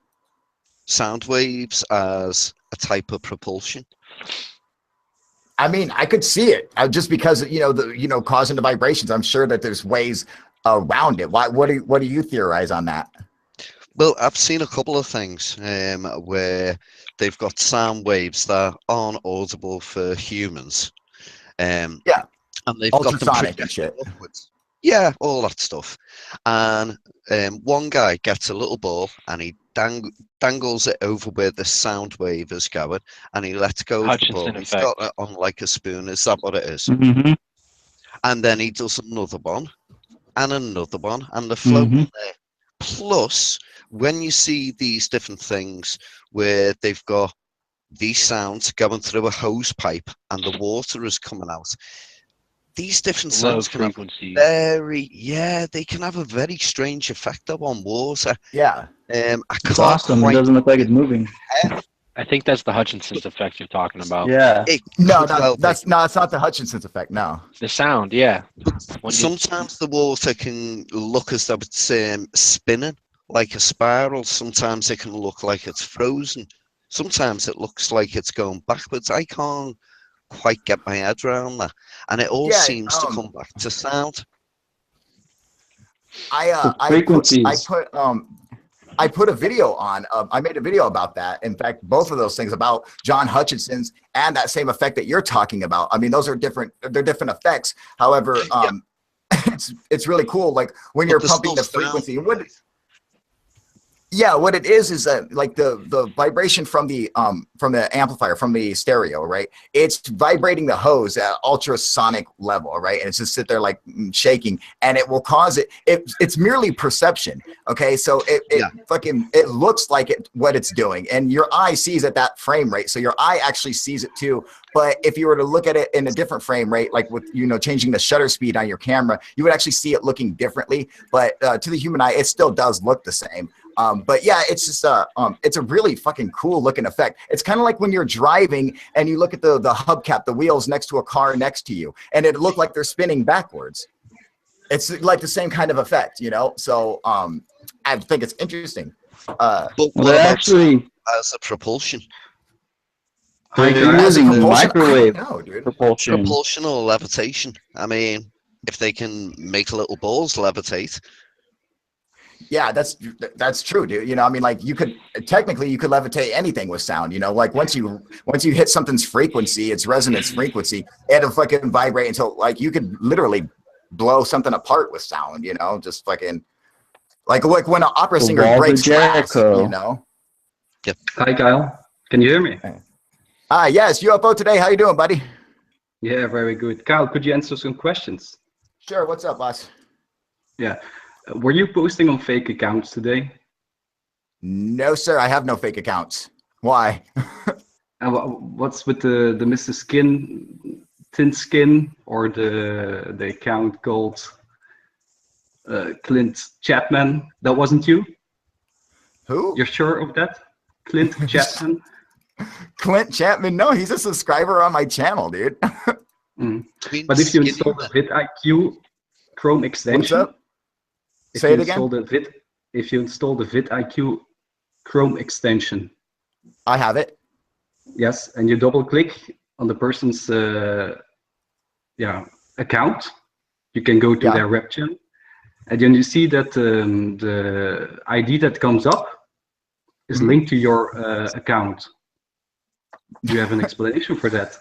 Sound waves as a type of propulsion? I mean, I could see it just because causing the vibrations. I'm sure that there's ways around it. What do you theorize on that? Well, I've seen a couple of things where they've got sound waves that aren't audible for humans. Yeah, and they've got them and shit. Upwards. Yeah, all that stuff. And one guy gets a little ball and he dangles it over where the sound wave is going, and he lets go of the ball. He's got it on like a spoon. Is that what it is? Mm-hmm. And then he does another one, and another one, and the flow there. Plus, when you see these different things where they've got these sounds going through a hose pipe and the water is coming out, these different sounds can have they can have a very strange effect on water. Yeah. It's awesome. It doesn't look like it's moving. I think that's the Hutchinson's effect you're talking about. Yeah. That's not the Hutchinson's effect. No. The sound, yeah. Sometimes the water can look as though it's spinning like a spiral. Sometimes it can look like it's frozen. Sometimes it looks like it's going backwards. I can't quite get my head around that, and it all seems to come back to sound. I put a video on. I made a video about that. In fact, both of those things about John Hutchinson's and that same effect that you're talking about. I mean, those are different. They're different effects. However, it's really cool. Like when you're pumping the frequency. What it is that like the vibration from the amplifier, from the stereo, right? It's vibrating the hose at ultrasonic level, right? And it's just sit there like shaking, and it will cause it's merely perception. Okay, so it looks like what it's doing, and your eye sees at that frame rate. So your eye actually sees it too. But if you were to look at it in a different frame rate, like with changing the shutter speed on your camera, you would actually see it looking differently. But to the human eye, it still does look the same. But yeah, it's just it's a really fucking cool looking effect. It's kind of like when you're driving and you look at the hubcap, the wheels next to a car next to you, and it look like they're spinning backwards. It's like the same kind of effect, So I think it's interesting. But Well, actually, as a propulsion? they're using microwave Propulsion or levitation. I mean, if they can make little balls levitate. Yeah, that's true, dude. I mean, like you could levitate anything with sound. Like once you hit something's frequency, its resonance frequency, it'll fucking vibrate until like you could literally blow something apart with sound. Just fucking like when an opera singer breaks glass. Yep. Hi, Kyle. Can you hear me? Yes, UFO today. How you doing, buddy? Yeah, very good. Kyle, could you answer some questions? Sure. What's up, boss? Yeah. Were you posting on fake accounts today? No, sir. I have no fake accounts. Why? What's with the Mr. Thin Skin, or the account called Clint Chapman? That wasn't you? Who? You're sure of that? Clint Chapman? Clint Chapman? No, he's a subscriber on my channel, dude. But if you install the vidIQ Chrome extension, what's up? Say it again. If you install the vidIQ Chrome extension, I have it. Yes, and you double click on the person's account, you can go to their web channel, and then you see that the ID that comes up is linked to your account. Do you have an explanation for that?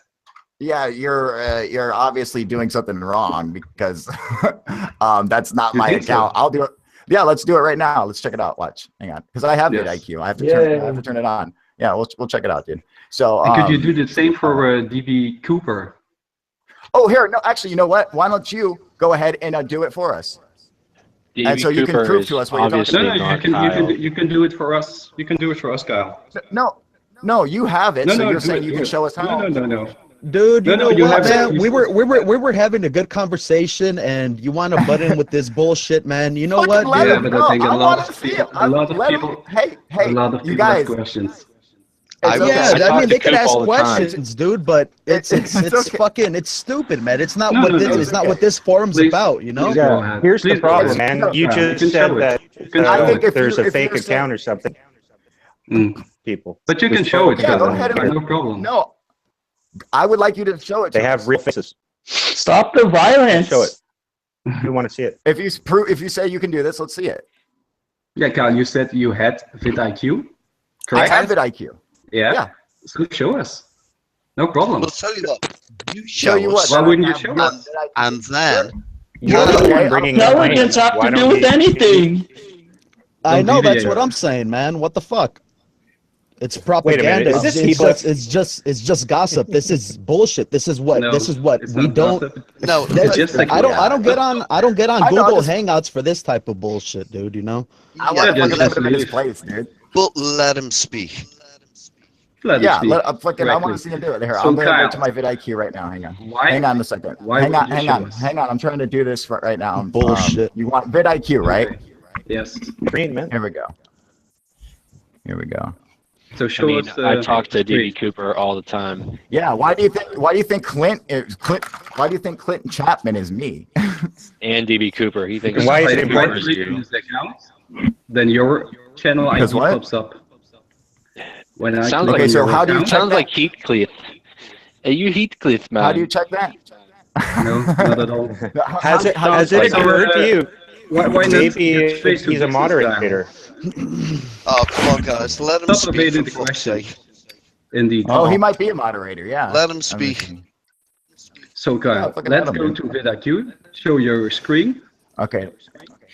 Yeah, you're obviously doing something wrong, because that's not my account. I'll do it. Yeah, let's do it right now. Let's check it out. Watch. Hang on, because I have vidIQ. I have to turn it on. Yeah, we'll check it out, dude. So could you do the same for DB Cooper? Oh, here, no, actually, you know what? Why don't you go ahead and do it for us? DB And so you can prove to us what you're talking about. No, you can do it for us. You can do it for us, Kyle. No, you have it. So you're saying you can show us how? No. Dude, you know what, man? We were having a good conversation, and you want to butt in with this bullshit, man. You know what? Yeah, but I think a lot of people. Hey, you guys. guys. Questions. I mean, they can ask questions, dude, but it's fucking, it's stupid, man. It's not what this forum's about, Yeah. Here's the problem, man. You just said that there's a fake account or something. People. But you can show it. Yeah, go ahead no problem. No, I would like you to show it. They have real faces. Stop the violence. Show it. We want to see it. If you say you can do this, let's see it. Yeah, Kyle, you said you had vidIQ, correct? I have vidIQ. Yeah. So show us. No problem. We'll tell you what. You show us. Why wouldn't you show us? And then. Intelligence have to do with anything. I know, that's what I'm saying, man. What the fuck? It's propaganda. Wait a minute. It's just gossip. This is bullshit. This is what we don't. No, I don't get on Google Hangouts for this type of bullshit, dude. I want to put him in his place, dude. But let him speak. I want to see him do it. Here, I'm going to go to my vidIQ right now. Hang on. Hang on a second. Hang on. I'm trying to do this right now. Bullshit. You want vidIQ, right? Okay. Yes. Green, man. Here we go. So show us. I talk to DB Cooper all the time. Yeah. Why do you think Clint Chapman is me? And DB Cooper. He thinks. Why is DB it Cooper is you? Then your channel ID pops up. When I sounds click like, so how do you check sounds that? like Heathcliff. Hey, you Heathcliff, man. How do you check that? No, not at all. Has it occurred to you? Why not? Maybe he's a moderator. Oh, come on, guys. Let him Stop speak, evading for the fuck's question. sake. Indeed. Oh, he might be a moderator. Yeah. Let him speak. So, Kyle, let's go to vidIQ. Show your screen. Okay.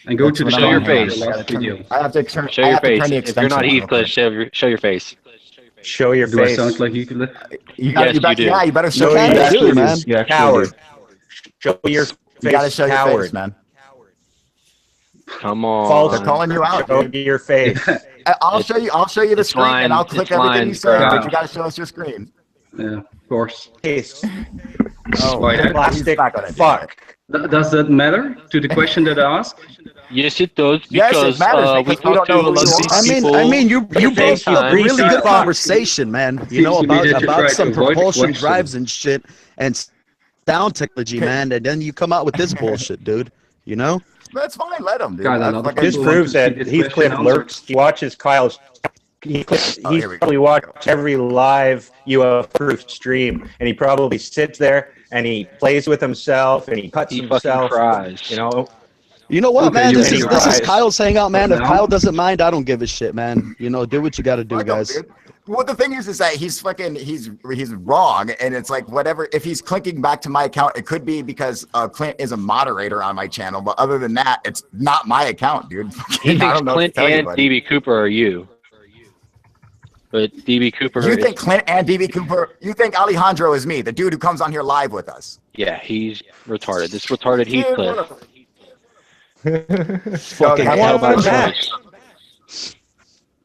And go to the Show your face. I have to turn. Show your face. If you're not Heathcliff, show your face. Show your Do I face. sound like Heathcliff? Yes, you do. Yeah, you better show You your do, man. Coward. Show your face. You gotta show your Coward. face, man. Come on. False. They're calling you out. Show Dude. your face. I'll show you the screen, and I'll click everything you say, but you got to show us your screen. Yeah, of course. Face. Oh, Plastic. Fuck. Does that matter to the question that I asked? Yes, it does. Yes, it Because matters, we because we talked to don't a know lot who of you these are. people. I mean, you broke up a really good FaceTime. conversation, man. You know, Seems to me that you try about to some avoid the propulsion question. drives and shit and sound technology, man. And then you come out with this bullshit, dude. You know? That's fine. Let him, dude. God, a That's lot of fucking- This people want proves to see that this Heathcliff question lurks. He watches Kyle's. He's here we go. probably watched every live UFO stream, and he probably sits there and he plays with himself and he cuts He fucking himself. cries. You know, You know what, Okay, man? you This can is rise. Kyle's hangout, man. If Now- Kyle doesn't mind, I don't give a shit, man. You know, do what you got to do, Fuck him, guys. dude. Well, the thing is that he's wrong, and it's like whatever. If he's clicking back to my account, it could be because Clint is a moderator on my channel, but other than that, it's not my account, dude. He I thinks don't know what Clint to tell you, and buddy. DB Cooper are you. But DB Cooper You is, think Clint and DB Cooper? You think Alejandro is me, the dude who comes on here live with us? yeah, he's retarded. This retarded Dude, Heathcliff. Fucking Okay, Can't tell by his back. voice.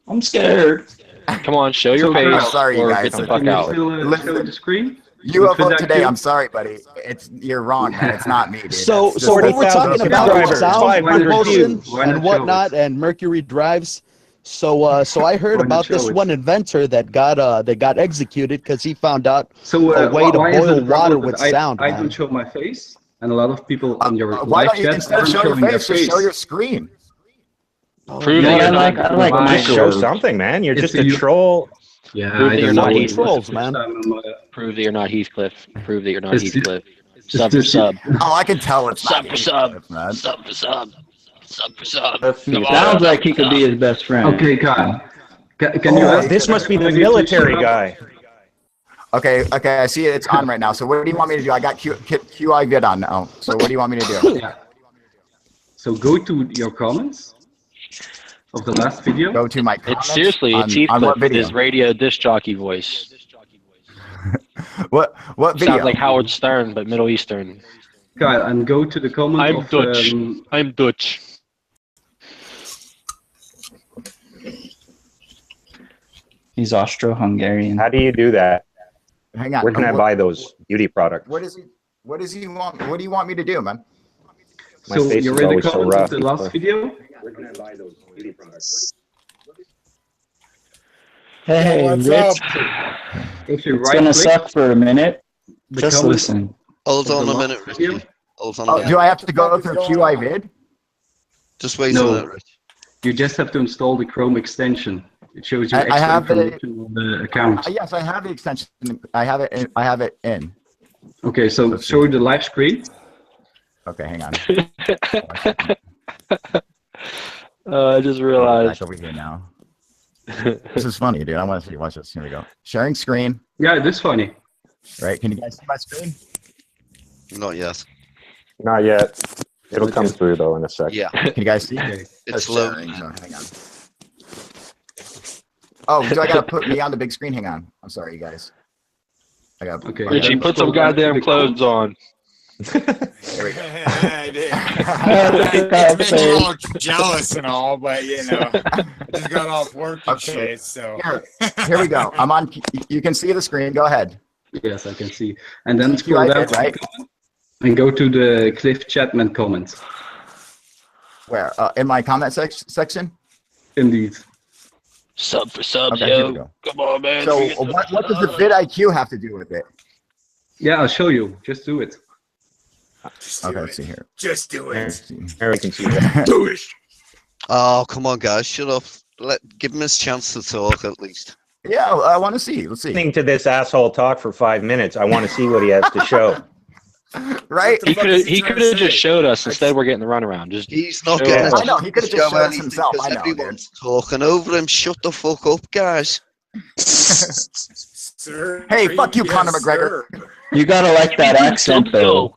I'm scared. Come on, show your So, face Kyle, sorry, you or guys. get the Can fuck you out. still show the screen? UFO that today. too? I'm sorry, buddy. You're wrong, man. It's not me, dude. So That's we just- were talking about subscribers, sound 500 propulsion views. Why not and show whatnot and Mercury drives. So I heard Why not about this show it? one inventor that got executed because he found out So a way to why is it boil a problem water that with I sound, I man. don't show my face, and a lot of people on your Why live don't you chat instead of aren't showing your showing their face, just show your screen? Prove No, that I you're like not just show micros. something, man. You're It's just a a you- troll. Yeah, Prove I that you're don't not know. Heathcliff. Trolls, man. Prove that you're not Heathcliff. Prove that you're not It's- Heathcliff. it's Sub for just- sub. Oh, I can tell it's Sub not for sub. Heathcliff, man. Sub for sub. Sub for sub. Sounds like he could be his best friend. Okay, Kyle. Can you Oh, ask? This must be the Can you military please shut up? guy. Okay, I see it's on right now. So what do you want me to do? I got QI vid on now. So what do you want me to do? Yeah. So go to your comments of the last video. Go to my comments. It's seriously, it's on Heathcliff what with video? his radio disc jockey voice. What video? Sounds like Howard Stern, but Middle Eastern. Kyle, and go to the comment I'm of Dutch. I'm Dutch. He's Austro-Hungarian. How do you do that? Hang on. Where can I buy those beauty products? What does he want? What do you want me to do, man? My So face you're is in the always so comments of rough. the last video. Where can I buy those beauty products? Hey, What's Rich, If you it's right gonna click suck for a minute. the Just comment listen. Hold of on the a last minute, video. Richie. Hold on a Oh, minute. do I have to go through QI vid? Just wait No. a minute, Rich. You just have to install the Chrome extension. It shows you I extra have it. information on the account. Yes, I have the extension. I have it in. Okay, so show the live screen. Okay, hang on. I just Back realized. over here now. This is funny, dude. I want to see. Watch this. Here we go. Sharing screen. Yeah, this funny. Right? Can you guys see my screen? Not yet. Not yet. It'll come through though in a sec. Yeah, Can you guys see? it's sharing, loading. so hang on. Oh, do I gotta put me on the big screen? Hang on. I'm sorry, you guys. I got. Okay. Richie, put some goddamn clothes on. There we go. I bet you're all jealous and all, but you know, I just got off work and Okay. shit, so. Here we go. I'm on. You can see the screen. Go ahead. Yes, I can see. And then You scroll like down it, right? and go to the Cliff Chapman comments. Where? In my comment section. Indeed. Sub for subs, Okay, here we yo. go. Come on, man. So We get the- what does the vidIQ have to do with it? Yeah, I'll show you. Just do it. Just do Okay, it. let's see here. Just do Let's it. see. There we can see that. Do it. Oh, come on, guys. Shut up. Give him his chance to talk at least. Yeah, I want to see. Let's see. Listening to this asshole talk for 5 minutes, I want to see what he has to show. Right? the He fuck could is have. he He trying could to have just say? showed us. Instead, we're getting the runaround. Just He's not show getting us. a I know, he could've chance just to show showed us anything himself, because I know, dude. everyone's talking over him. Shut the fuck up, guys. Sir, Hey, fuck you, yes, Conor McGregor. sir. You gotta like that accent though.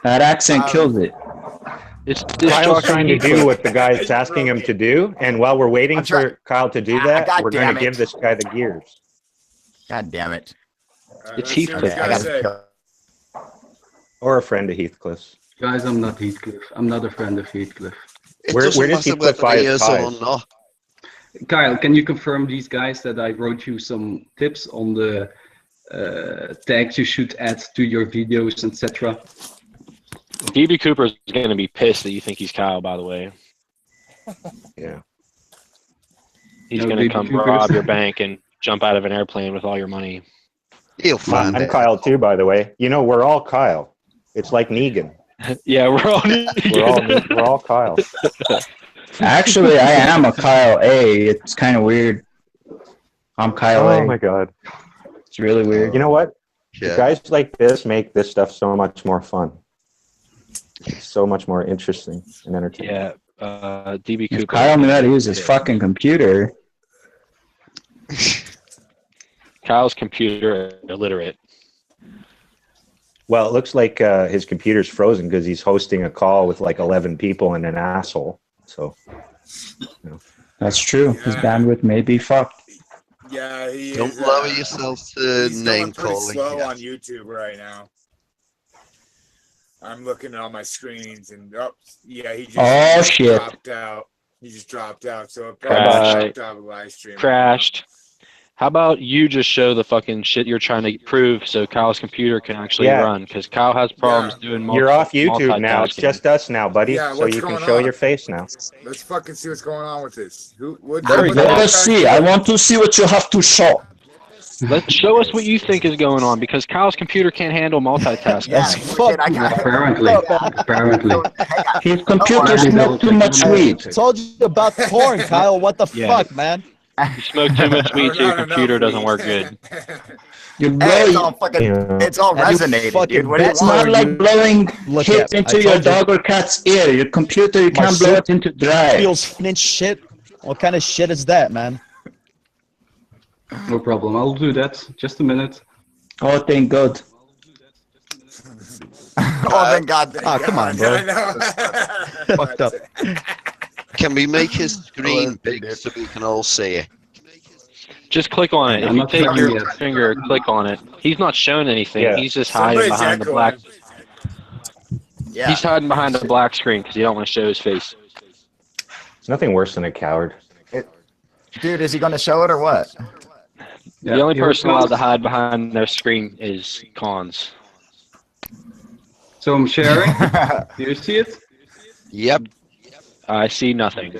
That accent Um, kills it. It's this Kyle's jockey trying to Heathcliff. do what the guy's asking him to do, and while we're waiting I'm trying- for Kyle to do Ah, that, God we're going damn to it. give this guy the gears. God damn it. All right, It's let's see what Heathcliff. you I guys gotta say. kill. Or a friend of Heathcliff's. Guys, I'm not Heathcliff. I'm not a friend of Heathcliff. Where does Heathcliff buy his ties? Kyle, can you confirm these guys that I wrote you some tips on the tags you should add to your videos, etc.? DB Cooper is going to be pissed that you think he's Kyle, by the way. Yeah. He's going to come rob your bank and jump out of an airplane with all your money. He'll find I'm Kyle too, by the way. You know, we're all Kyle. It's like Negan. Yeah, we're all Negan. We're all Kyle. Actually, I am a Kyle A. It's kind of weird. I'm Kyle A. Oh my god. It's really weird. You know what? Yeah. Guys like this make this stuff so much more fun. It's so much more interesting and entertaining. Yeah, DB Cooper. If Kyle knew how to use his fucking computer. Kyle's computer illiterate. Well, it looks like his computer's frozen because he's hosting a call with like 11 people and an asshole. So, you know. That's true. His bandwidth may be fucked. Yeah, he Don't is, lower yourself to he's name going pretty calling. slow on YouTube right now. I'm looking at all my screens and he just dropped out. He just dropped out, so it probably dropped out of the live stream. Crashed. How about you just show the fucking shit you're trying to prove so Kyle's computer can actually run? Because Kyle has problems doing You're off YouTube now. It's just us now, buddy. Yeah, so you can show your face now. Let's fucking see what's going on with this. Let us see. I want to see what you have to show. Let's show us what you think is going on, because Kyle's computer can't handle multitasking. Apparently. His computer smoked too much weed. Told you about porn, Kyle. What the fuck, man? You smoke too much weed, so your computer doesn't work good. It's all resonating, dude. It's not like blowing hits into your dog or cat's ear. Your computer, you can't blow it into dry. Feels flinch shit. What kind of shit is that, man? No problem. I'll do that. Just a minute. Oh, thank God. Oh, thank God. Oh, come on, bro. Fucked up. Can we make his screen big so we can all see it? Just click on it. If you take your finger, click on it. He's not showing anything. Yeah. He's just hiding behind the black. Yeah. He's hiding behind the black screen because he don't want to show his face. It's nothing worse than a coward. Dude, is he going to show it or what? The only person allowed to hide behind their screen is cons. So I'm sharing. Do you see it? Yep. I see nothing.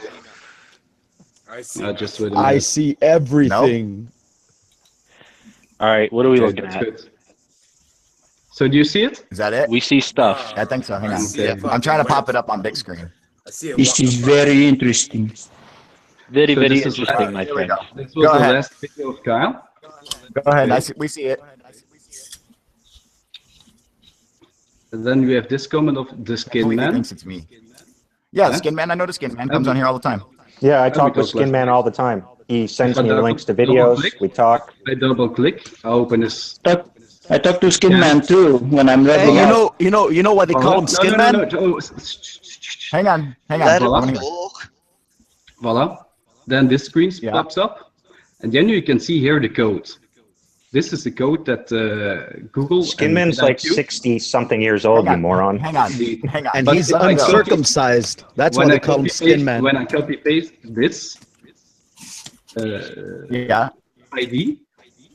I see. Just wait a I minute. see everything. All right, what are we looking That's at? good. So do you see it? Is that it? We see stuff. I think so. Hang on. Okay. I'm trying to pop it up on big screen. I see it. This is very interesting. Very, So very this is- interesting, my friend. This was Go the ahead. last video of Kyle. Go ahead. We see it. And then we have this comment of the Skin Hopefully he Man. thinks it's me. Yeah, the Huh? Skin Man. I know the Skin Man comes on here all the time. Yeah, I we talk go with Skin Man all the time. He sends me Double- links to double videos. click. We talk. I double click. I open this. I talk to Skin Man too when I'm Hey, ready. you know why they call him Skin Man? No. Hang on. Let him Voila. talk. Voila. Then this screen Yeah. pops up. And then you can see here the code. This is the code that Google... Skinman's like 60-something years old, you moron. Hang on. Hang on. And But he's when I uncircumcised. That's why they call him Skin Man. When I copy paste this Yeah. ID,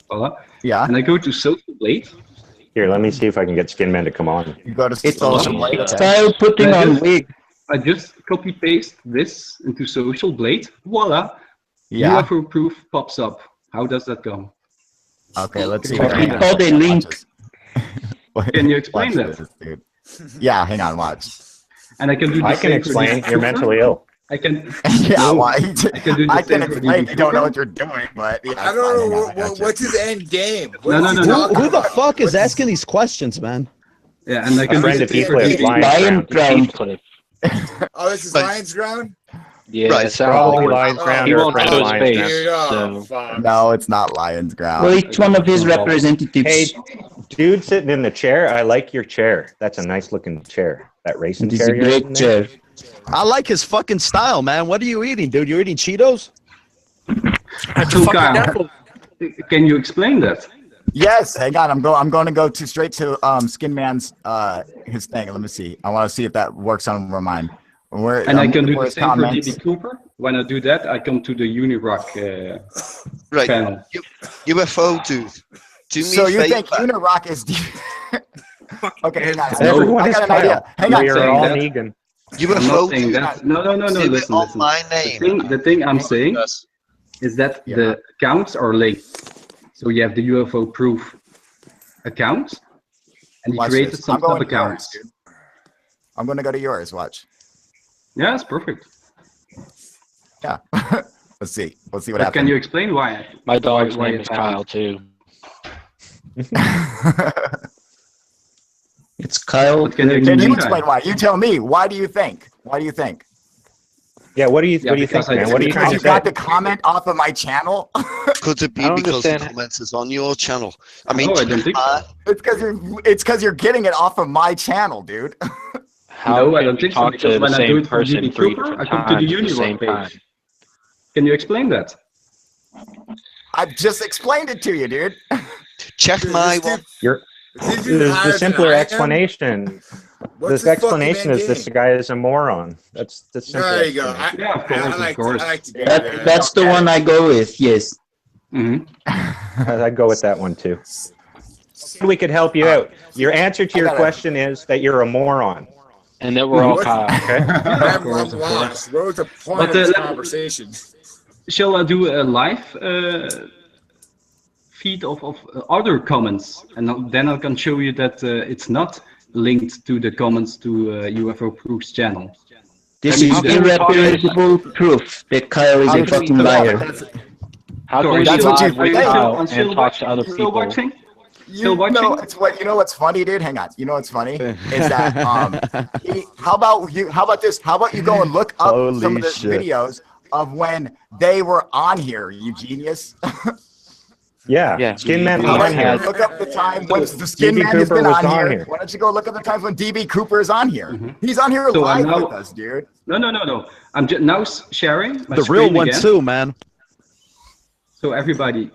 voila, Yeah. and I go to Social Blade. Here, let me see if I can get Skin Man to come on. You go to It's Social Blade. style putting on wig. I just copy paste this into Social Blade. Voila, Yeah. UFO proof pops up. How does that go? Okay, let's see. It's called a link. Can you explain Watch that? this, dude. Yeah, hang on, watch. And I can do the I can same for explain. this. You're mentally ill. I can. Yeah, No, well, I can do the I same can for explain. DB You don't know Cooper. what you're doing, but yeah, I don't know what's his end game. What is he talking Who the about? fuck is asking these questions, man? Yeah, and I can A friend do of the same for Heathcliff, DB. Lion Crown. Cliff. Oh, this is But- Lion's Ground? Yeah, Right, it sounds Probably like Lion's Oh, Ground he or a won't friend show of his Lion's face. Ground. Dude, oh, So- fuck. No, it's not Lion's Ground. Well, each one of his representatives. Hey, dude sitting in the chair, I like your chair. That's a nice looking chair. That racing It is a chair you're great in there. chair. I like his fucking style, man. What are you eating, dude? You eating Cheetos? So, Kyle, can you explain that? Yes, hang on. I'm going to go straight to Skin Man's his thing. Let me see. I want to see if that works on mine. I can do the same for DB Cooper. When I do that, I come to the Unirock panel. UFO dude. Do me so you favor. think Unirock is okay, hang on. Everyone I is got an idea. Hang on. We are all Negan. UFO dude. No. Listen. My name. The thing I'm saying is that the accounts are linked. So you have the UFO proof account, and you created some sub-accounts. I'm going to go to yours. Watch. Yeah, it's perfect. Yeah. Let's see what happens. Can you explain why? My dog's name is Kyle too. It's Kyle. Can you explain why? You tell me. Why do you think? Yeah, what do you think, man? What are you trying to say? You got the comment off of my channel? Could it be because the comments is on your channel? I mean, I don't think so. It's because you're getting it off of my channel, dude. No, I don't think so. Because when I do it for DB Cooper, I come to the Unirock page. Can you explain that? I just explained it to you, dude. Check my one. There's the simpler explanation. This explanation is this guy is a moron. That's the simple. There you go. Of course. That's the one I go with. Yes. I'd go with that one too. We could help you out. Your answer to your question is that you're a moron. And that we're all Kyle. Okay. I'm lost. What was the point of this conversation? Shall I do a live feed of other comments, and then I can show you that it's not linked to the comments to UFO Proof's channel. This is irreparable proof that Kyle is a fucking liar. How can we and talk to other people? Watching? You know what's funny, dude? Hang on. You know what's funny is that how about this? How about you go and look up some of the videos of when they were on here, you genius. Yeah. Skin Man was on here. Look up the time when the Skin Man has been on here. Why don't you go look up the times when DB Cooper is on here? He's on here live with us, dude. No. I'm just now sharing my the screen real one again. too, man. So everybody,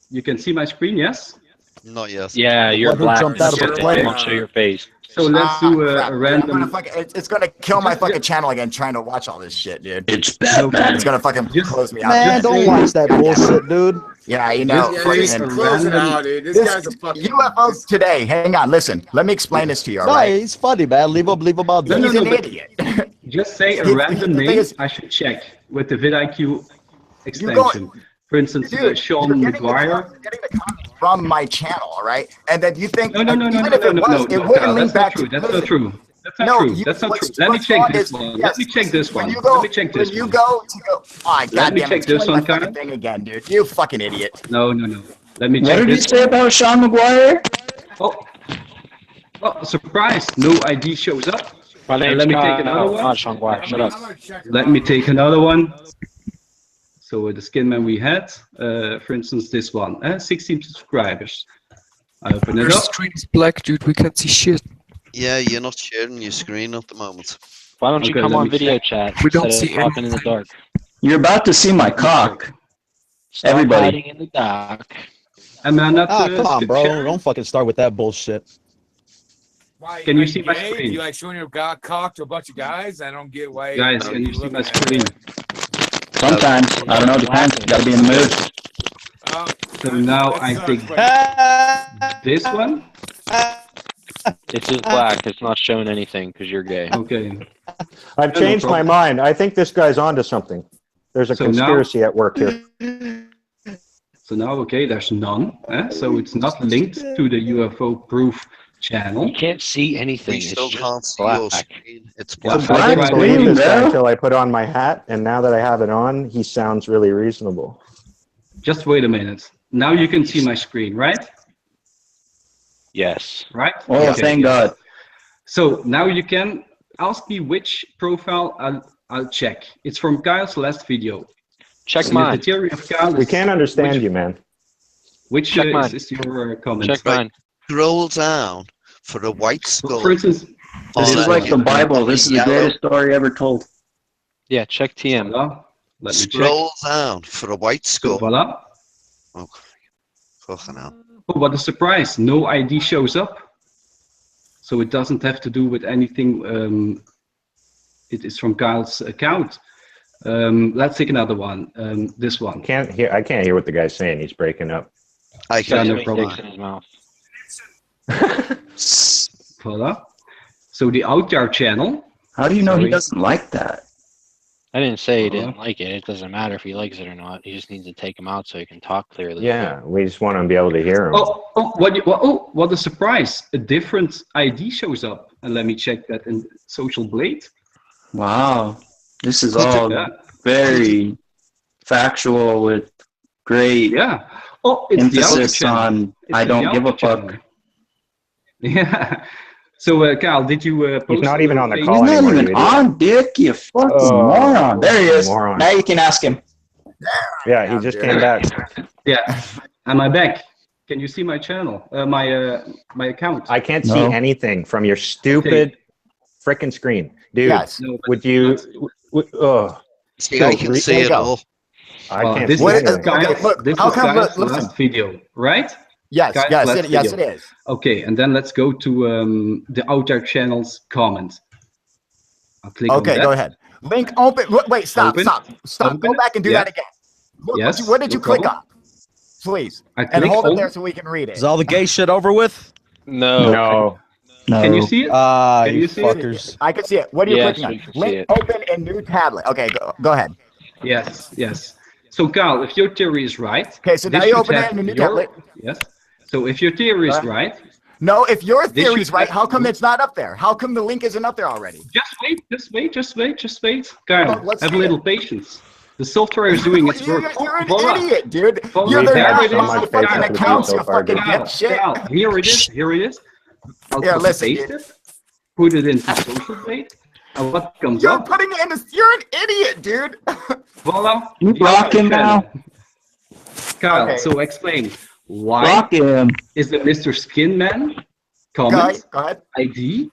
you can see my screen, yes? Not yet. Yeah, you're black. Jumped out of a plane. Won't show your face. So let's do a random. It's gonna kill my fucking channel again trying to watch all this shit, dude. It's bad, man. It's gonna fucking close me out. Man, don't watch that bullshit, dude. Yeah, you know. Close it out, dude. This guy's a fucking UFOs today. Hang on, listen. Let me explain this to you. All right? He's funny, man. Leave him out there. He's an idiot. Just say a random name. I should check with the vidIQ extension. For instance, Sean McGuire. You're getting the comments from my channel, all right? And then you think no, it wouldn't link back to. That's not true. That's not true. That's not true. Let me check this one. Let me check this one. Let me check this one. Let me check this one, Kyle. Thing again, dude. You fucking idiot. No. Let me check this. What did you say about Sean McGuire? Oh, surprise! No ID shows up. Let me take another one. Sean McGuire, shut up. Let me take another one. So the Skin Man we had, for instance, this one, 16 subscribers. I open it up. Your screen is black, dude. We can't see shit. Yeah, you're not sharing your screen at the moment. Why don't you come on video chat? We don't see talking in the dark. You're about to see my cock. Stop Everybody. hiding in the dark. Am I not? Come on, bro. Don't fucking start with that bullshit. Why, can you see my gay? screen? You like showing your cock to a bunch of guys? I don't get why. Guys, can you see my screen? Sometimes. I don't know. Depends. You gotta be in the mood. So now I take this one. It's just black. It's not showing anything because you're gay. Okay. I've changed my mind. I think this guy's onto something. There's a conspiracy at work here. So now, okay, there's none. So it's not linked to the UFO proof channel. You can't see anything. We still can't see black. your screen. It's black. I didn't believe this guy until I put on my hat, and now that I have it on, he sounds really reasonable. Just wait a minute. Now you can see my screen, right? Yes. Right? Oh, okay. Thank God. So now you can ask me which profile I'll check. It's from Kyle's last video. Check mine. The theory of Kyle we can't understand you, man. Which is your comment? Check mine. Scroll down for the white skull. For instance, this is like the Bible. This is the greatest story ever told. Yeah, check TM. Voilà. Let me Scroll down for the white skull. Voila. Oh, fucking hell. Oh, what a surprise! No ID shows up, so it doesn't have to do with anything. It is from Kyle's account. Let's take another one. This one. I can't hear what the guy's saying. He's breaking up. I Yeah, can no Dicks problem. in his mouth. Voila. So the Outjar channel. How do you know he Sorry. doesn't like that? I didn't say he didn't like it. It doesn't matter if he likes it or not. He just needs to take him out so he can talk clearly. Yeah, we just want to be able to hear him. What a surprise! A different ID shows up, and let me check that in Social Blade. Wow, this is Look at all that. very factual with great Yeah. Oh, it's emphasis the Outjar channel. on It's I the don't give a Outjar fuck. channel. Yeah. So, Kyle, did you post? He's not even on the He's call not anymore. even you on, Dick, you fucking moron. There he is. Moron. Now you can ask him. Yeah, he just came back. Yeah. Am I back? Can you see my channel? My account? I can't see anything from your stupid frickin' screen. Dude, Yes. No, but would you... See, I can see it all. I can't this see is anything. Kyle's, look, this how is come- Kyle's listen. last video, right? Yes, Guys, yes, last yes, video. it is. Okay, and then let's go to the Outjar channel's comment. I'll click on Okay, that. go ahead. Link open. Wait, stop, Open. stop, stop. Open Go back and do it. that again. Look, Yes, what did no you click problem. on? Please. I And click hold it on- there so we can read it. Is all the gay shit over with? No. No. No. Can you see it? Ah, Can you you see it? fuckers. I can see it. What are you Yes, clicking we on? can see Link it. open in new tablet. Okay, go ahead. Yes, yes. So, Kyle, if your theory is right. Okay, so now this you should open it have in a new your- tablet. Yes. So, if your theory is right, No, if your This theory's should right, have- how come it's not up there? How come the link isn't up there already? just wait. Kyle, Let's have a see little it. patience. The software is doing its work. You're an Voila. idiot, dude. Voila. You're We've the had There so it much is. patience fucking with you accounts, so you far, fucking dude. dipshit. Kyle, here it is. I'll Yeah, copy listen, paste dude. it, put it into Social Blade, and what comes You're up? putting it in a, you're an idiot, dude. Voila. You block him now. Kyle, Okay. so explain why Block him. is the Mr. Skin Man Go comment ahead. ID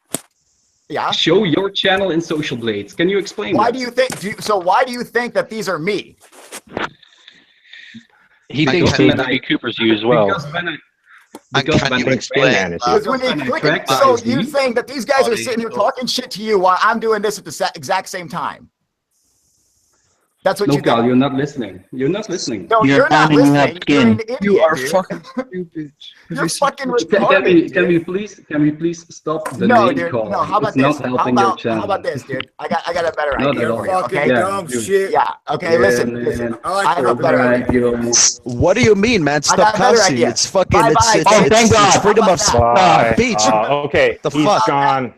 Yeah. show your channel in Social Blades? Can you explain Why that? do you think? Why do you think that these are me? He I thinks don't- DB Cooper's you as well. Because when I And because can when you I explain man is Because when when you I click track it, the so ID, you're saying that these guys are sitting here talking shit to you while I'm doing this at the exact same time. That's what no, you Kyle, think. you're not listening. You're not listening. No, You're you're not pounding listening. up You're an skin. idiot. You are dude. fucking stupid. You're fucking Can retarded. we dude. please stop the No, name dude. calling? No, how about It's not this? helping your channel. How about this, dude? I got a better Not idea at all. for you. Fucking Okay. Yeah, dumb dude. shit. Yeah. Okay. Yeah, listen. man. Listen. I like I have a your better opinion. idea. Right, What do you mean, man? I got a better Stop idea. It's fucking. Bye-bye. It's Oh, thank God. it's freedom How of about that? speech. Okay, The he's fuck? gone.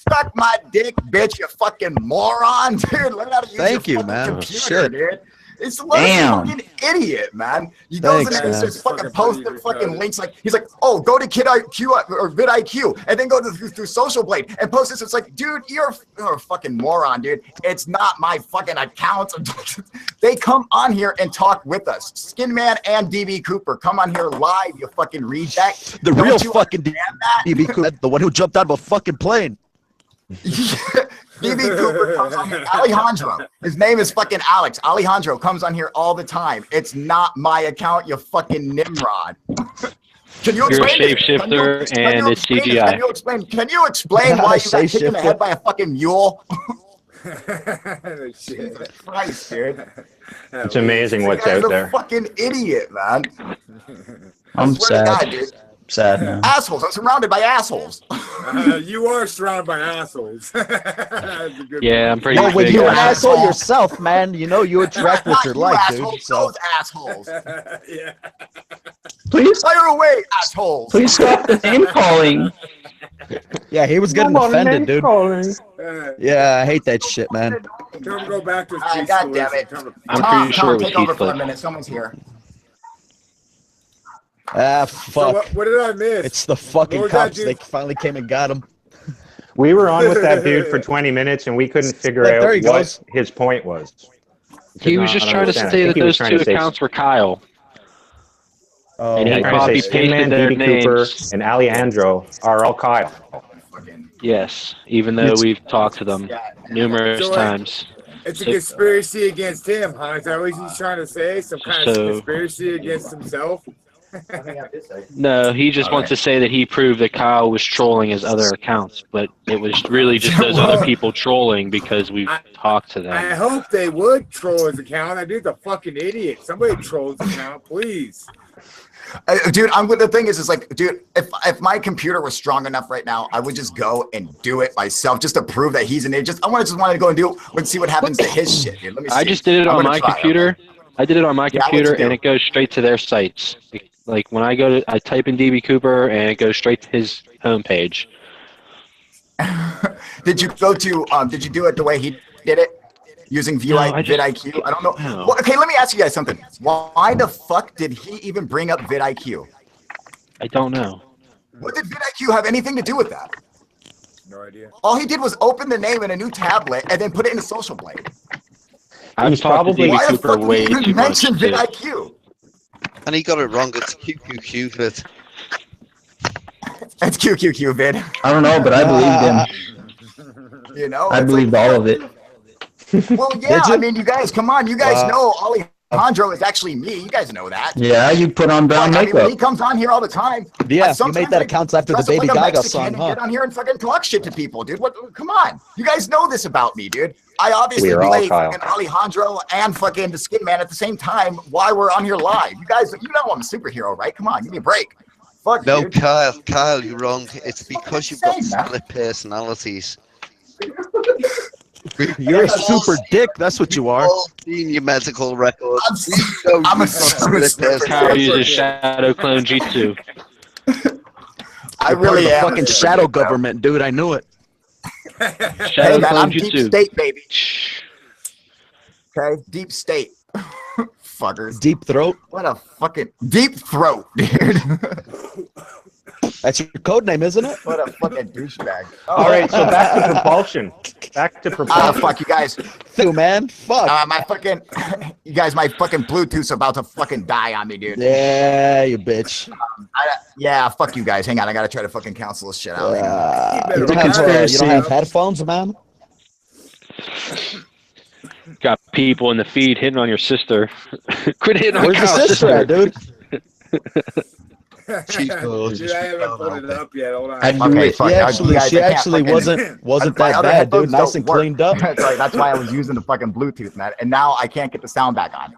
Suck my dick, bitch, you fucking moron, dude. Learn how to use Thank your you, fucking man. computer, Shit. dude. It's a Damn. fucking idiot, man. He goes Thanks, in and man. starts fucking Fucking posting believe it, fucking brother. links like he's like, oh, go to Kid IQ or vidIQ and then go to through Social Blade and post this. It's like, dude, you're a fucking moron, dude. It's not my fucking account. They come on here and talk with us. Skin Man and DB Cooper come on here live. You fucking reject. The Don't real you fucking understand that? DB Cooper, the one who jumped out of a fucking plane. DB Cooper comes on here. Alejandro. His name is fucking Alex. Alejandro comes on here all the time. It's not my account, you fucking Nimrod. Can you You're a explain this? shapeshifter Can you and it's explain this? CGI. Can you explain why you got kicked in the Shapeshifter. head by a fucking mule? Shit. Jesus Christ, dude. It's amazing This what's guy's out a there. fucking idiot, man. I'm Swear to God, sad. dude. Sad now. Assholes. I'm surrounded by assholes. You are surrounded by assholes. That's a good Yeah, I'm pretty Well, when big. you're an asshole. asshole yourself, man, you know you attract what Not you're you like, assholes, dude. So those assholes. Yeah. Please, Fire away, assholes. please stop the name calling. yeah, he was getting offended, dude. Yeah, I hate that shit, man. Tell him to go back to his Ah, God damn it. I'm Tom, pretty sure it was take over for a Heathcliff. minute. Someone's here. Ah, So fuck. what did I miss? It's the fucking What was that, cops. dude? They finally came and got him. We were on with that dude for 20 minutes and we couldn't figure Look, there out he what goes. his point was. He was just trying to say that those two accounts were Kyle. Oh, And he Trying to say copy Skin Man, pasted their DB Cooper, names. and Alejandro are all Kyle. Yes, even though we've talked to them numerous So, times. It's a conspiracy against him, huh? Is that what he's trying to say? Some kind of So- conspiracy against himself? No, he just wants to say that he proved that Kyle was trolling his other accounts, but it was really just those other people trolling because we've talked to them. I hope they would troll his account. That dude's a fucking idiot. Somebody troll his account, please. Dude, the thing is like, dude, if my computer was strong enough right now, I would just go and do it myself just to prove that he's an idiot. I wanted to go and do it and see what happens to his shit, dude. Let me see. I just did it on my computer. I did it on my computer, and it goes straight to their sites. Like when I type in DB Cooper, and it goes straight to his homepage. Did you go to? Did you do it the way he did it, using vidIQ? I don't know. No. Well, okay, let me ask you guys something. Why the fuck did he even bring up vidIQ? I don't know. What did vidIQ have anything to do with that? No idea. All he did was open the name in a new tablet and then put it in a social blade. I was probably why the Cooper fuck way did he too even much. mention vidIQ? And he got it wrong. It's QQQ vid. It's QQQ vid. I don't know, but I believed him. You know, I believed all of it. Well, yeah, I mean, you guys, come on. You guys know Alejandro is actually me. You guys know that. Yeah, you put on brown I mean, makeup. when he comes on here all the time. Yeah, you made that account after the Baby Gaga song, huh? Get on here and fucking talk shit to people, dude. What? Come on. You guys know this about me, dude. I obviously play fucking Alejandro and fucking the Skin Man at the same time while we're on here live. You guys, you know I'm a superhero, right? Come on, give me a break. Fuck, no, dude. Kyle, you're wrong. It's because you've got split personalities. You're a super dick. That's what you are. All seen your medical records. I'm a Kyle uses Shadow Clone G2. I really am. Fucking shadow government, dude. I knew it. Hey, man, I'm deep state, baby. Okay, deep state. Fuckers. Deep throat. What a fucking deep throat, dude. That's your code name, isn't it? What a fucking douchebag. All right, so back to propulsion. Back to propulsion. Fuck you guys. Dude, man. Fuck. My fucking, you guys, my fucking Bluetooth's about to fucking die on me, dude. Yeah, you bitch. Yeah, fuck you guys. Hang on, I gotta try to fucking cancel this shit out. You don't have headphones, man? Got people in the feed hitting on your sister. Quit hitting on Where's the sister at, dude? Dude, I haven't put it up yet. Hold on. Okay, she actually wasn't that bad, dude. Nice and cleaned up. Sorry, that's why I was using the fucking Bluetooth, man. And now I can't get the sound back on.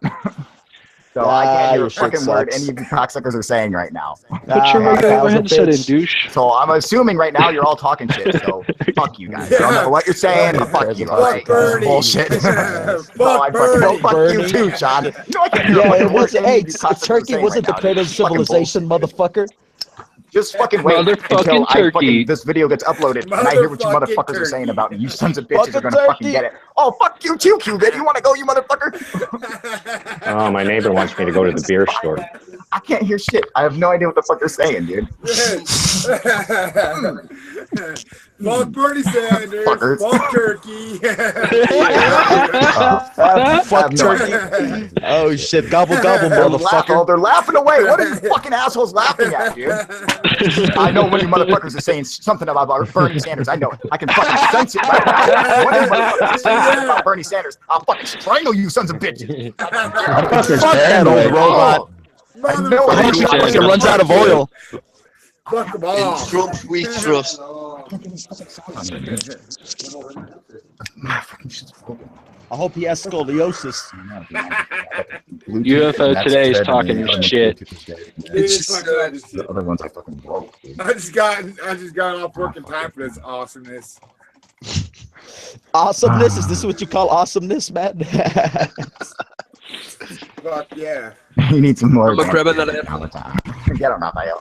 So I can't hear a fucking word any of you cocksuckers are saying right now. Put your regular headset in, douche. So I'm assuming right now you're all talking shit. So fuck you guys. I don't know what you're saying, but fuck you. All right, bullshit. Fuck you too, Sean. You know I can't hear it was. Hey, Turkey wasn't the cradle of civilization, motherfucker. Just fucking wait until this video gets uploaded and I hear what you motherfuckers turkey. are saying about me. You sons of bitches are gonna fucking get it. Oh, fuck you too, Cuban. You wanna go, you motherfucker? Oh, my neighbor wants me to go to the beer store. I can't hear shit. I have no idea what the fuck they're saying, dude. Fuck Bernie Sanders. Fuckers. Fuck Turkey. Fuck Turkey. Oh shit! Gobble gobble, motherfucker. They're laughing away. What are you fucking assholes laughing at, dude? I know when you motherfuckers are saying something about Bernie Sanders. I know it. I can fucking sense it right now. When you motherfuckers are saying something about Bernie Sanders, I'll fucking strangle you, sons of bitches. Fuck that old robot. I know it runs out of oil. Fuck them all. In Trump we trust. I hope he has scoliosis. UFO today is talking shit. The other ones I fucking broke. I just got off work in time for this awesomeness. Awesomeness? Is this what you call awesomeness, man? Fuck yeah. You need some more. I'm a criminal. Get on, Raphael.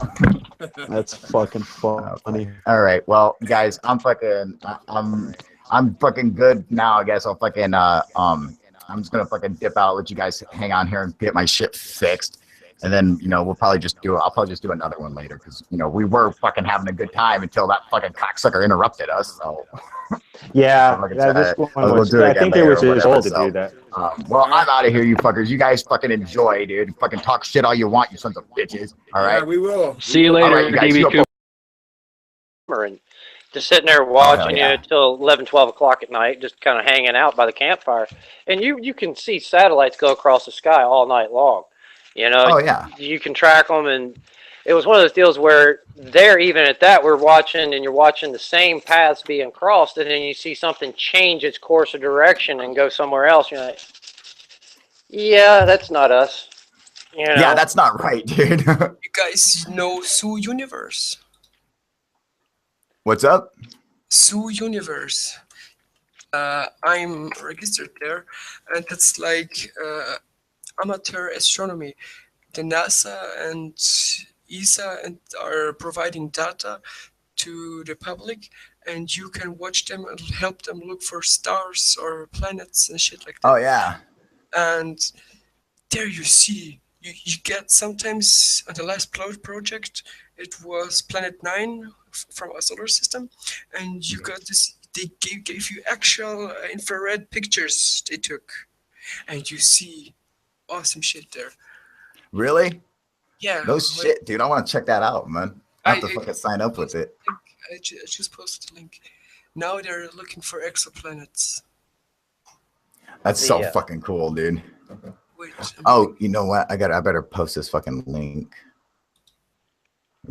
That's fucking funny. All right, well, guys, I'm fucking good now. I guess I'll fucking I'm just gonna fucking dip out, let you guys hang on here and get my shit fixed, and then I'll probably just do another one later because we were fucking having a good time until that fucking cocksucker interrupted us. So. Yeah, I think it was his goal to do that. Well, I'm out of here, you fuckers. You guys fucking enjoy, dude. Fucking talk shit all you want, you sons of bitches. All right? Yeah, we will. See you later, DB Cooper. And just sitting there watching you until 11, 12 o'clock at night, just kind of hanging out by the campfire. And you can see satellites go across the sky all night long. You know, oh yeah, you can track them, and it was one of those deals where they're even at that we're watching, and you're watching the same paths being crossed, and then you see something change its course or direction and go somewhere else. You're like, yeah, that's not us. You know? Yeah, that's not right, dude. You guys know Zoo Universe? What's up? Zoo Universe. I'm registered there, and it's like amateur astronomy. The NASA and ESA and are providing data to the public, and you can watch them and help them look for stars or planets and shit like that. Oh yeah. And there you see, you get sometimes on the last project, it was Planet 9 from our solar system, and you got this. They gave you actual infrared pictures they took, and you see awesome shit there. Really? Yeah. No shit, dude. I want to check that out, man. I have to fucking sign up with it. I just posted the link. Now they're looking for exoplanets. That's so fucking cool, dude. Wait, oh, you know what? I better post this fucking link.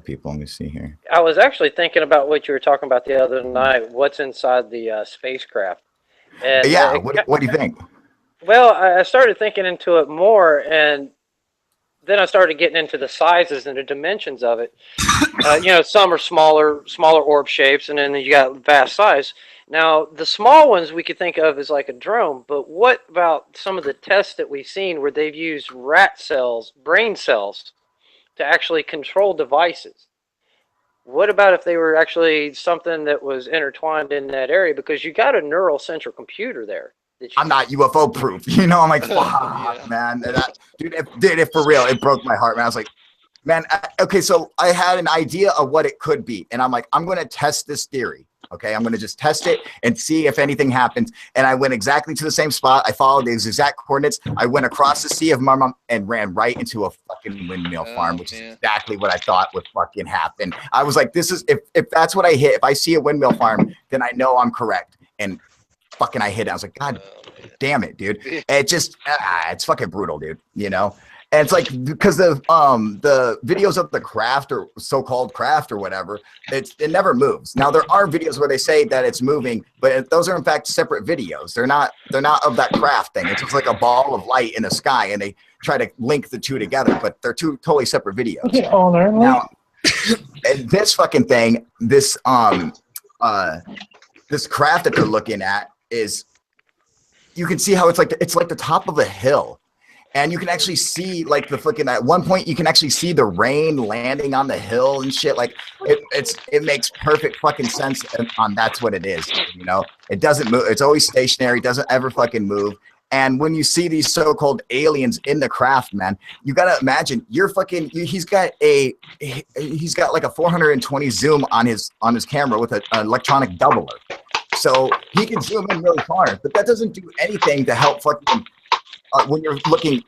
People, let me see here. I was actually thinking about what you were talking about the other night. What's inside the spacecraft? And, yeah. What do you think? Well, I started thinking into it more, and then I started getting into the sizes and the dimensions of it. You know, some are smaller orb shapes, and then you got vast size. Now, the small ones we could think of as like a drone, but what about some of the tests that we've seen where they've used rat cells, brain cells, to actually control devices? What about if they were actually something that was intertwined in that area? Because you got a neural central computer there. I'm not UFO proof. You know, I'm like, fuck, man. Dude, if for real, it broke my heart, man. I was like, man, okay, so I had an idea of what it could be. And I'm like, I'm going to test this theory. Okay, I'm going to just test it and see if anything happens. And I went exactly to the same spot. I followed these exact coordinates. I went across the Sea of Marmara and ran right into a fucking windmill farm, which is exactly what I thought would fucking happen. I was like, this is, if that's what I hit, if I see a windmill farm, then I know I'm correct. And fucking I hit it. I was like, God damn it, dude. It just, it's fucking brutal, dude, you know? And it's like, because the videos of the craft or so-called craft or whatever, it never moves. Now there are videos where they say that it's moving, but those are in fact separate videos. They're not of that craft thing. It's just like a ball of light in the sky, and they try to link the two together, but they're two totally separate videos. Now, and this fucking thing, this craft that they're looking at is, you can see how it's like the top of a hill. And you can actually see like the fucking, at one point you can actually see the rain landing on the hill and shit. Like it makes perfect fucking sense on that's what it is. You know, it doesn't move. It's always stationary. Doesn't ever fucking move. And when you see these so-called aliens in the craft, man, you gotta imagine you're fucking. He's got like a 420 zoom on his camera with an electronic doubler, so he can zoom in really far. But that doesn't do anything to help fucking. When you're looking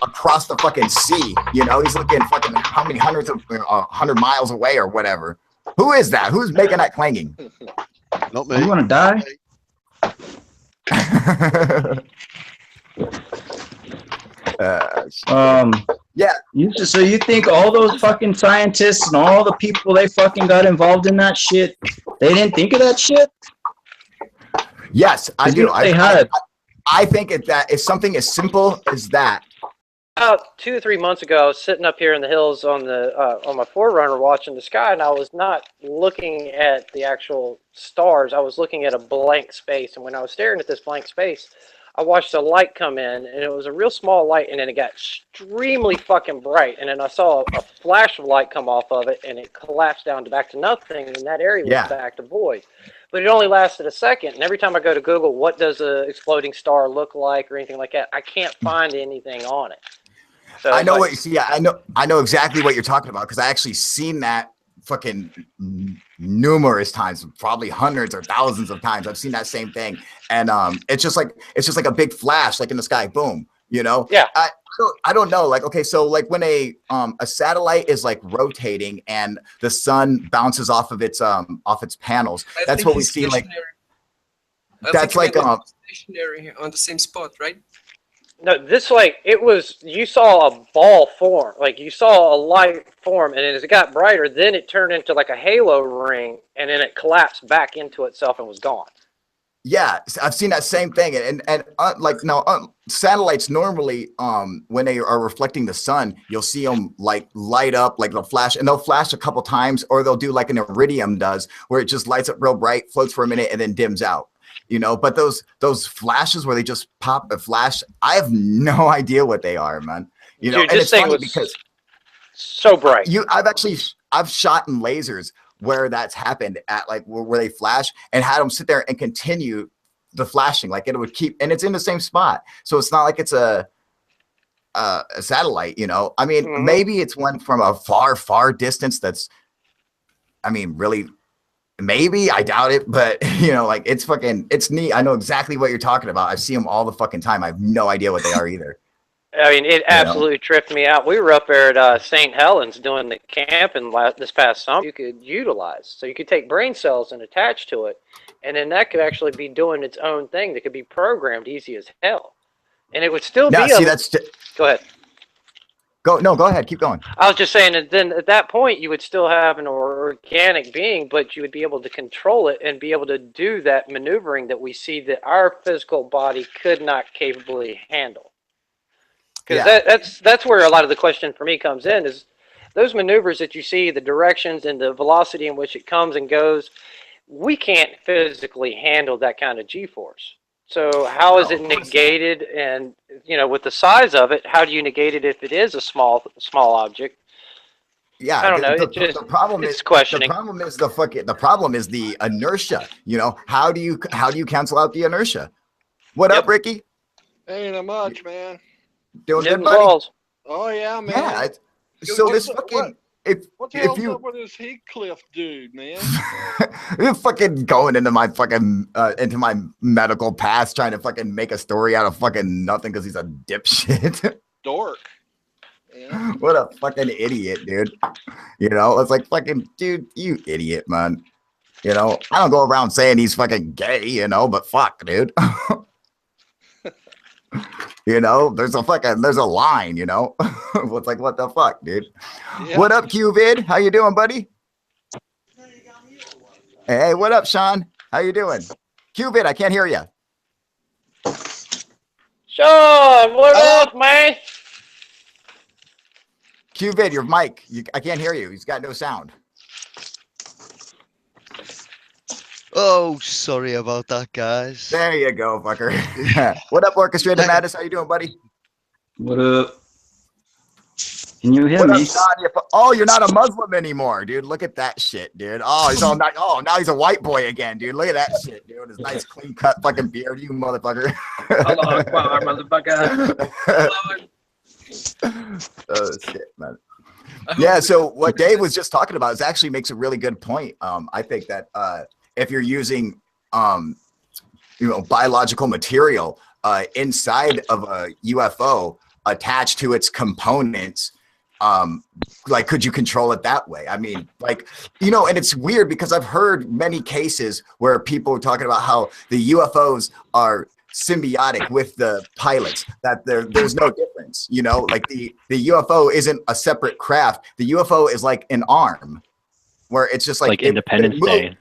across the fucking sea, you know, he's looking fucking how many hundreds of 100 miles away or whatever. Who is that? Who's making that clanging? Not me. You want to die? Yeah. So you think all those fucking scientists and all the people they fucking got involved in that shit, they didn't think of that shit? Yes, I do. I think that if something as simple as that. About 2 or 3 months ago, I was sitting up here in the hills on my Forerunner watching the sky, and I was not looking at the actual stars. I was looking at a blank space, and when I was staring at this blank space, I watched a light come in, and it was a real small light, and then it got extremely fucking bright, and then I saw a flash of light come off of it, and it collapsed down back to nothing, and that area was back to void. But it only lasted a second, and every time I go to Google, what does an exploding star look like or anything like that, I can't find anything on it. So I know what you see. I know exactly what you're talking about, because I actually seen that fucking numerous times, probably hundreds or thousands of times. I've seen that same thing, and it's just like a big flash, like in the sky, boom. You know? Yeah. I don't know. Like, okay, so like when a satellite is like rotating and the sun bounces off of its panels, that's what we see. Like, that's like stationary on the same spot, right? No, this like it was. You saw a ball form, like you saw a light form, and as it got brighter, then it turned into like a halo ring, and then it collapsed back into itself and was gone. Yeah, I've seen that same thing, and like now, satellites normally, when they are reflecting the sun, you'll see them like light up, like they'll flash, and they'll flash a couple times, or they'll do like an iridium does, where it just lights up real bright, floats for a minute, and then dims out. You know, but those flashes where they just pop a flash, I have no idea what they are, man. You know, Dude, and this it's thing funny was because so bright. I've shot in lasers where that's happened at, like where they flash, and had them sit there and continue the flashing, like it would keep, and it's in the same spot, so it's not like it's a satellite, you know. I mean, maybe it's one from a far distance that's, I mean, really, maybe, I doubt it, but you know, like it's neat. I know exactly what you're talking about. I see them all the fucking time. I have no idea what they are either. I mean, it absolutely tripped me out. We were up there at St. Helens doing the camping this past summer. You could utilize, so you could take brain cells and attach to it, and then that could actually be doing its own thing that could be programmed easy as hell, and it would still be. Go ahead. Go ahead. Keep going. I was just saying that then at that point you would still have an organic being, but you would be able to control it and be able to do that maneuvering that we see that our physical body could not capably handle. Because that's where a lot of the question for me comes in, is those maneuvers that you see, the directions and the velocity in which it comes and goes, we can't physically handle that kind of G-force. So how is it negated? And you know, with the size of it, how do you negate it if it is a small object? Yeah, I don't know. The problem is questioning. The problem is the inertia. You know, how do you cancel out the inertia? What up, Ricky? Ain't much, man. Doing good, buddy? Oh yeah, man. Yeah. So this fucking what the hell's up with this Heathcliff dude, man? You're fucking going into my fucking into my medical past, trying to fucking make a story out of fucking nothing because he's a dipshit. Dork. Yeah. What a fucking idiot, dude. You know, it's like fucking dude, you idiot, man. You know, I don't go around saying he's fucking gay, you know, but fuck, dude. You know, there's a line, you know. It's like, what the fuck, dude? Yeah. What up, QVid? How you doing, buddy? Hey, what up, Sean? How you doing? QVid, I can't hear you. Sean, what up, man? QVid, your mic. I can't hear you. He's got no sound. Oh, sorry about that, guys. There you go, fucker. What up, Orchestrated Madness? How you doing, buddy? What up? Can you hear me? Oh, you're not a Muslim anymore, dude. Look at that shit, dude. Oh, he's all nice. Oh, now he's a white boy again, dude. Look at that shit, dude. His nice, clean cut fucking beard, you motherfucker. Hello, motherfucker. Oh shit, man. Yeah. So what Dave was just talking about actually makes a really good point. I think that if you're using, you know, biological material inside of a UFO attached to its components, like, could you control it that way? I mean, like, you know, and it's weird because I've heard many cases where people are talking about how the UFOs are symbiotic with the pilots, that there's no difference, you know, like the UFO isn't a separate craft. The UFO is like an arm where it's just like Independence Day.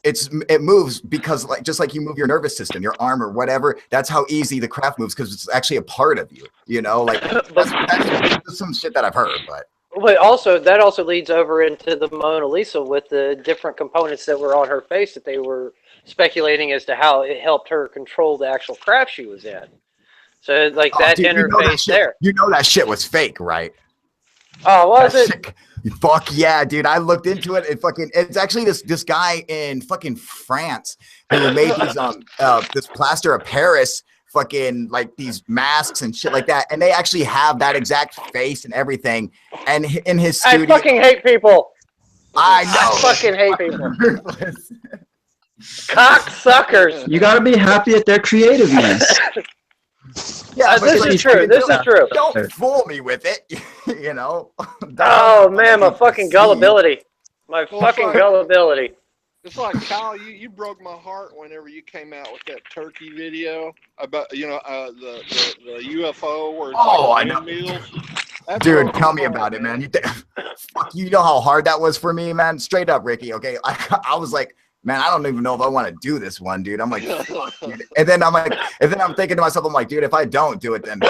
It moves because, like, just like you move your nervous system, your arm or whatever, that's how easy the craft moves, because it's actually a part of you, you know, like that's some shit that I've heard. But also that also leads over into the Mona Lisa with the different components that were on her face that they were speculating as to how it helped her control the actual craft she was in. So like that interface there. You know that shit was fake, right? Oh, was it? Fuck yeah, dude. I looked into it. It's actually this guy in fucking France who made these this plaster of Paris fucking, like, these masks and shit like that, and they actually have that exact face and everything. And in his studio, I fucking hate people. I know. I fucking hate people. Cocksuckers. You gotta be happy at their creativeness. Yeah, this is true. This is true. Don't fool me with it, you know. Oh man, my fucking gullibility. My fucking gullibility. It's like, Kyle, you broke my heart whenever you came out with that turkey video about, the UFO where it's I know. windmills. Dude, tell me about it, man. Fuck, you know how hard that was for me, man. Straight up, Ricky. Okay, I was like, man, I don't even know if I want to do this one, dude. I'm like, fuck, dude. And then I'm thinking to myself, I'm like, dude, if I don't do it, then